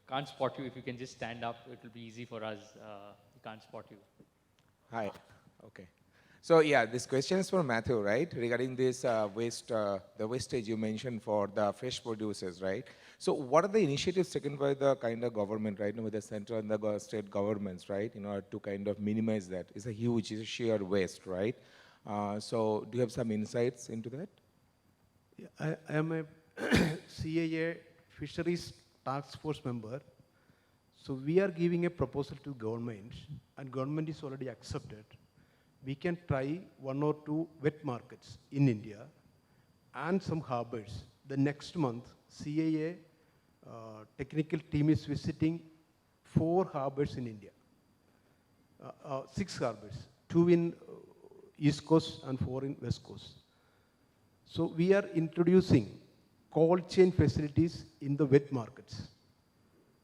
can't spot you. If you can just stand up, it will be easy for us. We can't spot you. Hi. Okay. So yeah, this question is for Matthew, right? Regarding this waste, the wastage you mentioned for the fresh produces, right? So what are the initiatives taken by the kind of government, right? With the central and the state governments, right? In order to kind of minimize that. It's a sheer waste, right? So do you have some insights into that? Yeah, I am a CII Fisheries Task Force member. So we are giving a proposal to government, and government is already accepted. We can try 1 or 2 wet markets in India and some harbors. The next month, CII technical team is visiting 4 harbors in India. 6 harbors, 2 in East Coast and 4 in West Coast. So we are introducing cold chain facilities in the wet markets.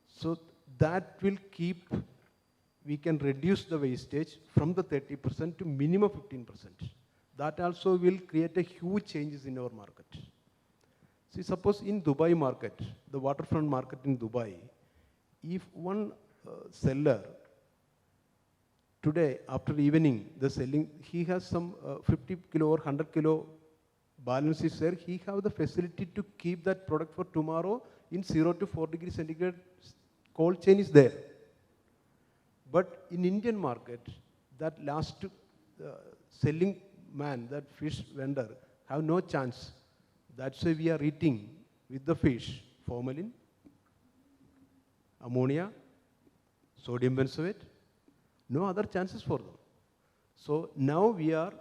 So that will keep, we can reduce the wastage from the 30% to minimum 15%. That also will create a huge changes in our market. See, suppose in Dubai market, the waterfront market in Dubai, if one seller today after evening the selling, he has some 50 kilo or 100 kilo balance is there, he have the facility to keep that product for tomorrow in 0 to 4 degrees centigrade, cold chain is there. But in Indian market, that last selling man, that fish vendor, have no chance. That's why we are eating with the fish formalin, ammonia, sodium benzoate, no other chances for them. So now we are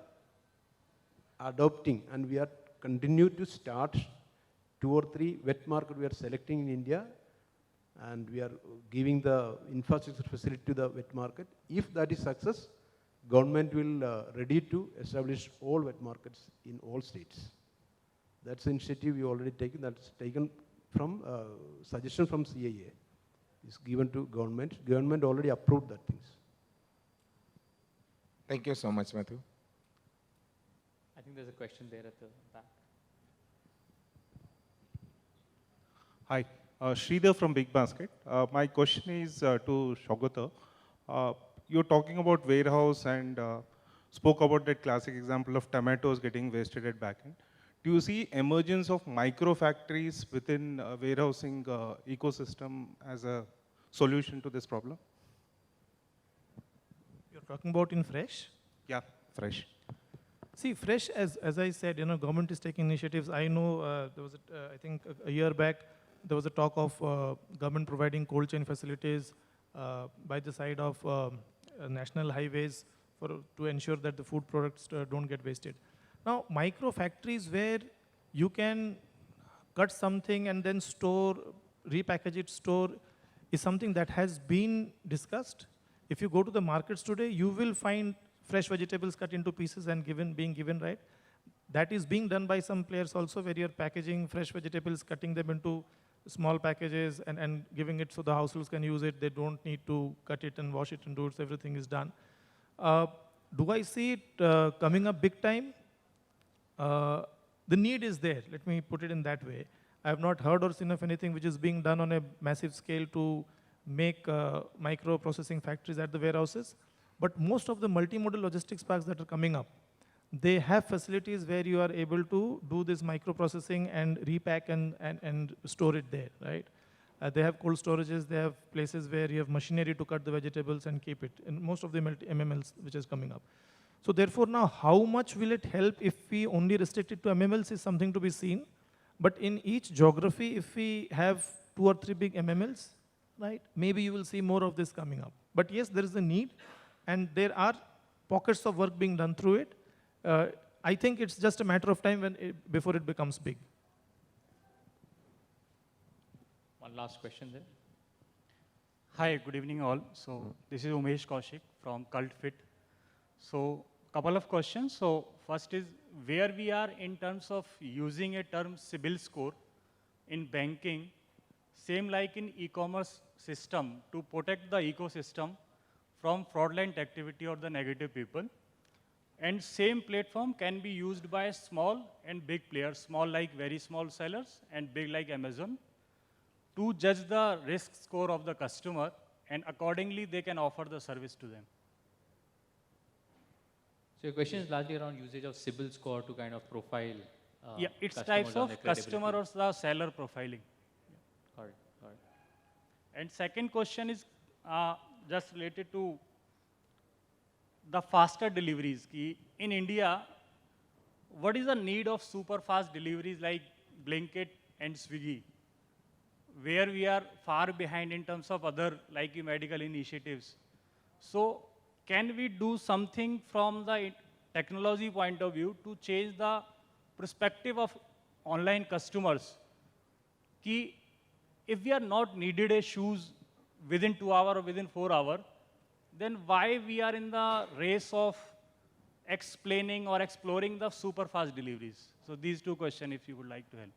adopting and we are continue to start 2 or 3 wet market we are selecting in India, and we are giving the infrastructure facility to the wet market. If that is success, government will ready to establish all wet markets in all states. That's the initiative we already taken. That's taken from suggestion from CII. Is given to government. Government already approved that things. Thank you so much, Matthew. I think there's a question there at the back. Hi, Sridhar from Big Basket. My question is to Shogata. You're talking about warehouse and spoke about that classic example of tomatoes getting wasted at backend. Do you see emergence of micro factories within warehousing ecosystem as a solution to this problem? You're talking about in fresh? Yeah, fresh. See, fresh, as I said, government is taking initiatives. I know there was, I think a year back, there was a talk of government providing cold chain facilities by the side of national highways to ensure that the food products don't get wasted. Now, micro factories where you can cut something and then store, repackage it, store, is something that has been discussed. If you go to the markets today, you will find fresh vegetables cut into pieces and being given, right? That is being done by some players also, where you're packaging fresh vegetables, cutting them into small packages and giving it so the households can use it. They don't need to cut it and wash it and do it, so everything is done. Do I see it coming up big time? The need is there, let me put it in that way. I have not heard or seen of anything which is being done on a massive scale to make micro processing factories at the warehouses. But most of the multimodal logistics parks that are coming up, they have facilities where you are able to do this micro processing and repack and store it there, right? They have cold storages, they have places where you have machinery to cut the vegetables and keep it, and most of the MMLs which is coming up. So therefore now, how much will it help if we only restrict it to MMLs is something to be seen. But in each geography, if we have 2 or 3 big MMLs, right, maybe you will see more of this coming up. But yes, there is a need, and there are pockets of work being done through it. I think it's just a matter of time before it becomes big. One last question there. Hi, good evening all. So this is Umesh Kaushik from Cult Fit. So couple of questions. So first is where we are in terms of using a term CIBIL score in banking, same like in e-commerce system, to protect the ecosystem from fraudulent activity or the negative people. And same platform can be used by small and big players, small like very small sellers and big like Amazon, to judge the risk score of the customer, and accordingly they can offer the service to them. So your question is largely around usage of CIBIL score to kind of profile Yeah, it's customers types on of their credibility. customer or the seller profiling. Got it, got it. And second question is just related to the faster deliveries. In India, what is the need of super fast deliveries like Blinkit and Swiggy, where we are far behind in terms of other like medical initiatives? So can we do something from the technology point of view to change the perspective of online customers? If we are not needed a shoes within 2 hours or within 4 hours, then why we are in the race of explaining or exploring the super fast deliveries? So these two questions, if you would like to help.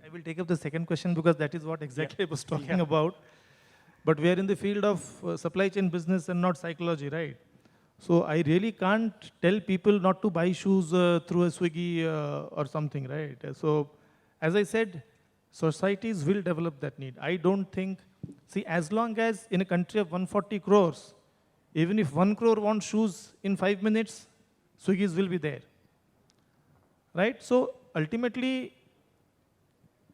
I will take up the second question because that is what exactly I was talking about. But we are in the field of supply chain business and not psychology, right? So I really can't tell people not to buy shoes through a Swiggy or something, right? So as I said, societies will develop that need. I don't think, see, as long as in a country of 140 crores, even if 1 crore wants shoes in 5 minutes, Swiggies will be there, right? So ultimately,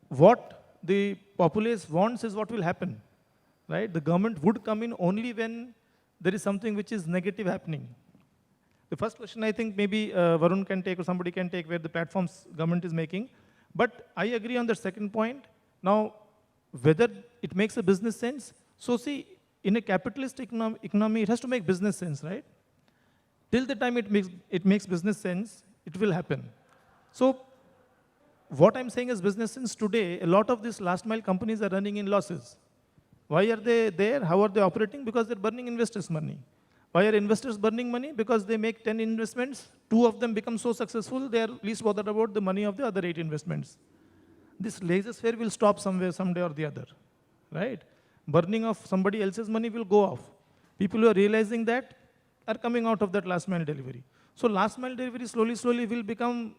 what the populace wants is what will happen, right? The government would come in only when there is something which is negative happening. The first question I think maybe Varun can take or somebody can take where the platforms government is making. But I agree on the second point. Now, whether it makes a business sense. So see, in a capitalist economy, it has to make business sense, right? Till the time it makes business sense, it will happen. So what I'm saying is business sense today, a lot of these last mile companies are running in losses. Why are they there? How are they operating? Because they're burning investors' money. Why are investors burning money? Because they make 10 investments, 2 of them become so successful, they are least bothered about the money of the other 8 investments. This laissez-faire will stop somewhere, someday or the other, right? Burning of somebody else's money will go off. People who are realizing that are coming out of that last mile delivery. So last mile delivery slowly will become,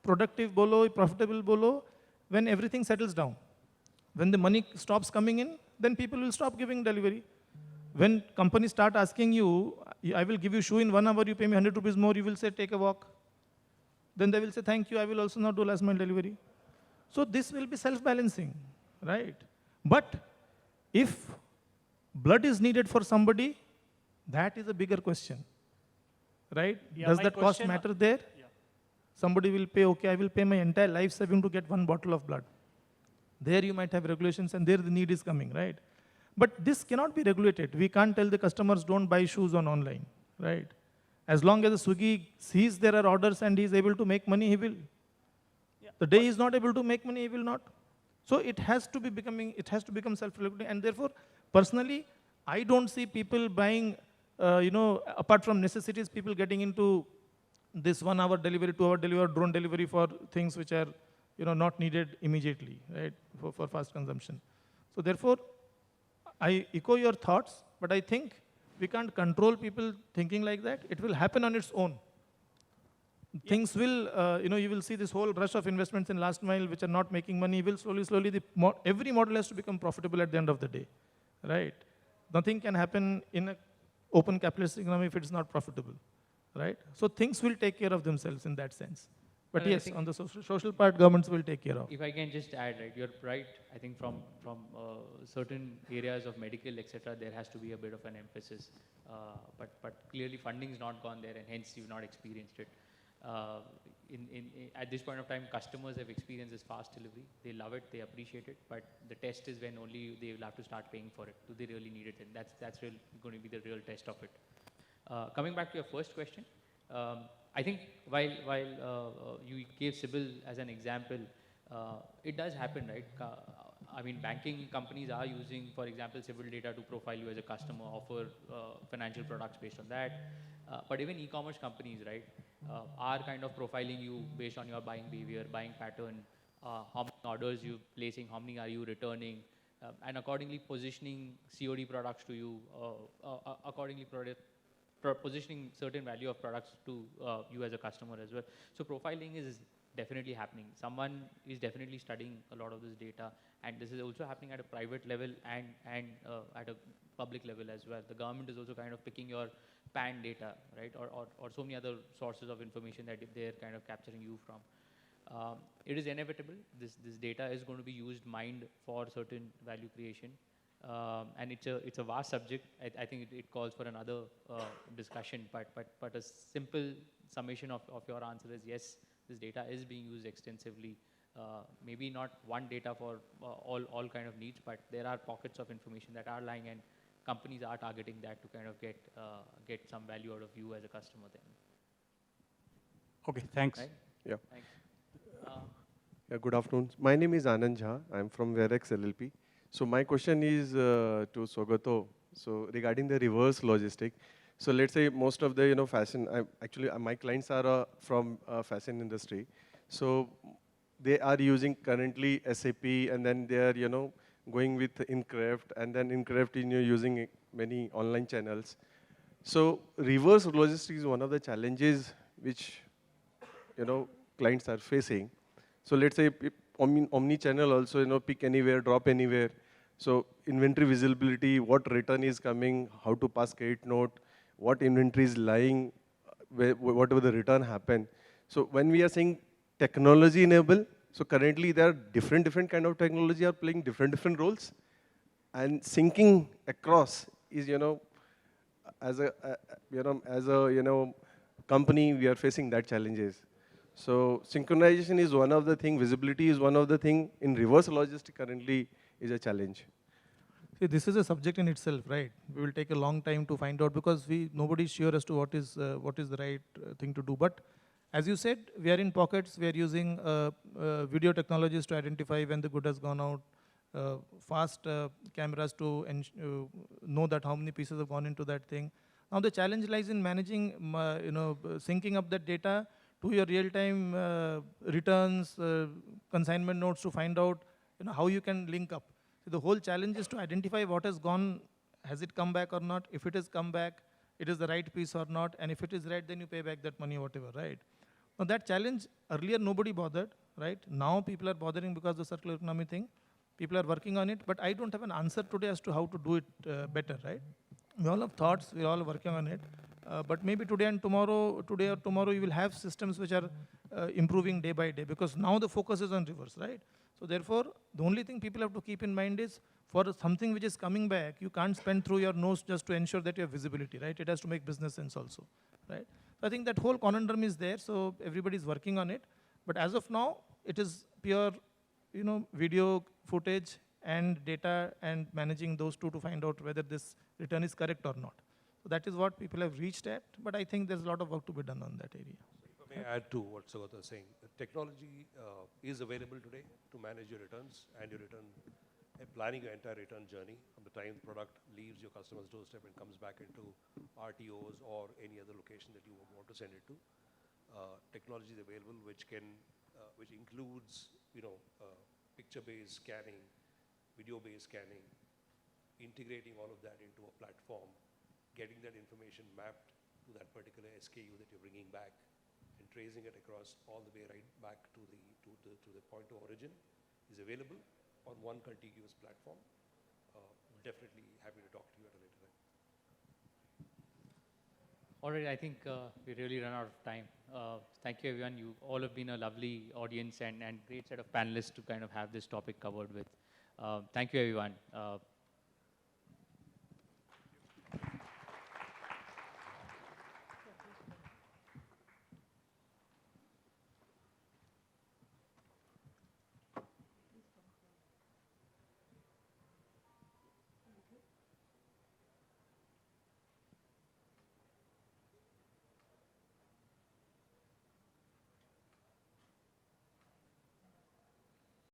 productive bolo, profitable bolo, when everything settles down. When the money stops coming in, then people will stop giving delivery. When companies start asking you, I will give you shoe in 1 hour, you pay me 100 rupees more, you will say, take a walk. Then they will say, thank you, I will also not do last mile delivery. So this will be self-balancing, right? But if blood is needed for somebody, that is a bigger question, right? Does that cost matter there? Yeah. Somebody will pay, okay, I will pay my entire life saving to get 1 bottle of blood. There you might have regulations and there the need is coming, right? But this cannot be regulated. We can't tell the customers don't buy shoes on online, right? As long as the Swiggy sees there are orders and he is able to make money, he will. Yeah. The day he is not able to make money, he will not. So it has to become self-regulating. And therefore, personally, I don't see people buying, apart from necessities, people getting into this 1 hour delivery, 2 hour delivery, drone delivery for things which are not needed immediately, right, for fast consumption. So therefore, I echo your thoughts, but I think we can't control people thinking like that. It will happen on its own. Yeah. Things will, you will see this whole rush of investments in last mile which are not making money, will slowly, every model has to become profitable at the end of the day, right? Nothing can happen in an open capitalist economy if it is not profitable, right? So things will take care of themselves in that sense. But yes, on the social part, governments will take care of. If I can just add, right, you're right. I think from certain areas of medical, etc., there has to be a bit of an emphasis. But clearly funding is not gone there, and hence you've not experienced it. At this point of time, customers have experienced this fast delivery. They love it, they appreciate it. But the test is when only they will have to start paying for it. Do they really need it? And that's going to be the real test of it. Coming back to your first question. I think while you gave Sybil as an example, it does happen, right? I mean, banking companies are using, for example, Sybil data to profile you as a customer, offer financial products based on that. But even e-commerce companies, right, are kind of profiling you based on your buying behavior, buying pattern, how many orders you're placing, how many are you returning, and accordingly positioning COD products to you, accordingly positioning certain value of products to you as a customer as well. So profiling is definitely happening. Someone is definitely studying a lot of this data, and this is also happening at a private level and at a public level as well. The government is also kind of picking your PAN data, right, or so many other sources of information that they're kind of capturing you from. It is inevitable. This data is going to be mined for certain value creation. And it's a vast subject. I think it calls for another discussion, but a simple summation of your answer is yes, this data is being used extensively. Maybe not one data for all kind of needs, but there are pockets of information that are lying, and companies are targeting that to kind of get some value out of you as a customer then. Okay, thanks. Right? Yeah. Thanks. Yeah, good afternoon. My name is Anand Jha. I'm from Verex LLP. So my question is to Sogato. So regarding the reverse logistic, so let's say most of the fashion. Actually, my clients are from fashion industry, so they are using currently SAP, and then they are going with Incraft, and then Incraft using many online channels. So reverse logistics is one of the challenges which clients are facing. So let's say omni-channel also, pick anywhere, drop anywhere. So inventory visibility, what return is coming, how to pass credit note, what inventory is lying, whatever the return happen. So when we are saying technology enable, so currently there are different kind of technology are playing different roles, and syncing across is as a company we are facing that challenges. So synchronization is one of the thing, visibility is one of the thing. In reverse logistics currently is a challenge. See, this is a subject in itself, right? We will take a long time to find out because nobody is sure as to what is the right thing to do. But as you said, we are in pockets. We are using video technologies to identify when the good has gone out, fast cameras to know that how many pieces have gone into that thing. Now the challenge lies in managing, syncing up that data to your real-time returns, consignment notes to find out how you can link up. So the whole challenge is to identify what has gone, has it come back or not? If it has come back, it is the right piece or not? And if it is right, then you pay back that money, whatever, right? Now that challenge, earlier nobody bothered, right? Now people are bothering because of the circular economy thing. People are working on it, but I don't have an answer today as to how to do it better, right? We all have thoughts, we're all working on it. But maybe today or tomorrow, you will have systems which are improving day by day, because now the focus is on reverse, right? So therefore, the only thing people have to keep in mind is, for something which is coming back, you can't spend through your nose just to ensure that you have visibility, right? It has to make business sense also, right? So I think that whole conundrum is there, so everybody's working on it. But as of now, it is pure, video footage and data and managing those two to find out whether this return is correct or not. So that is what people have reached at, but I think there's a lot of work to be done on that area. If I may add to what Sugata is saying, the technology is available today to manage your returns and your return, planning your entire return journey from the time the product leaves your customer's doorstep and comes back into RTOs or any other location that you want to send it to. Technology is available which includes, picture-based scanning, video-based scanning, integrating all of that into a platform, getting that information mapped to that particular SKU that you're bringing back, and tracing it across all the way right back to the point of origin is available on one contiguous platform. Definitely happy to talk to you at a later time. All right, I think we really run out of time. Thank you, everyone. You all have been a lovely audience and great set of panelists to kind of have this topic covered with. Thank you, everyone.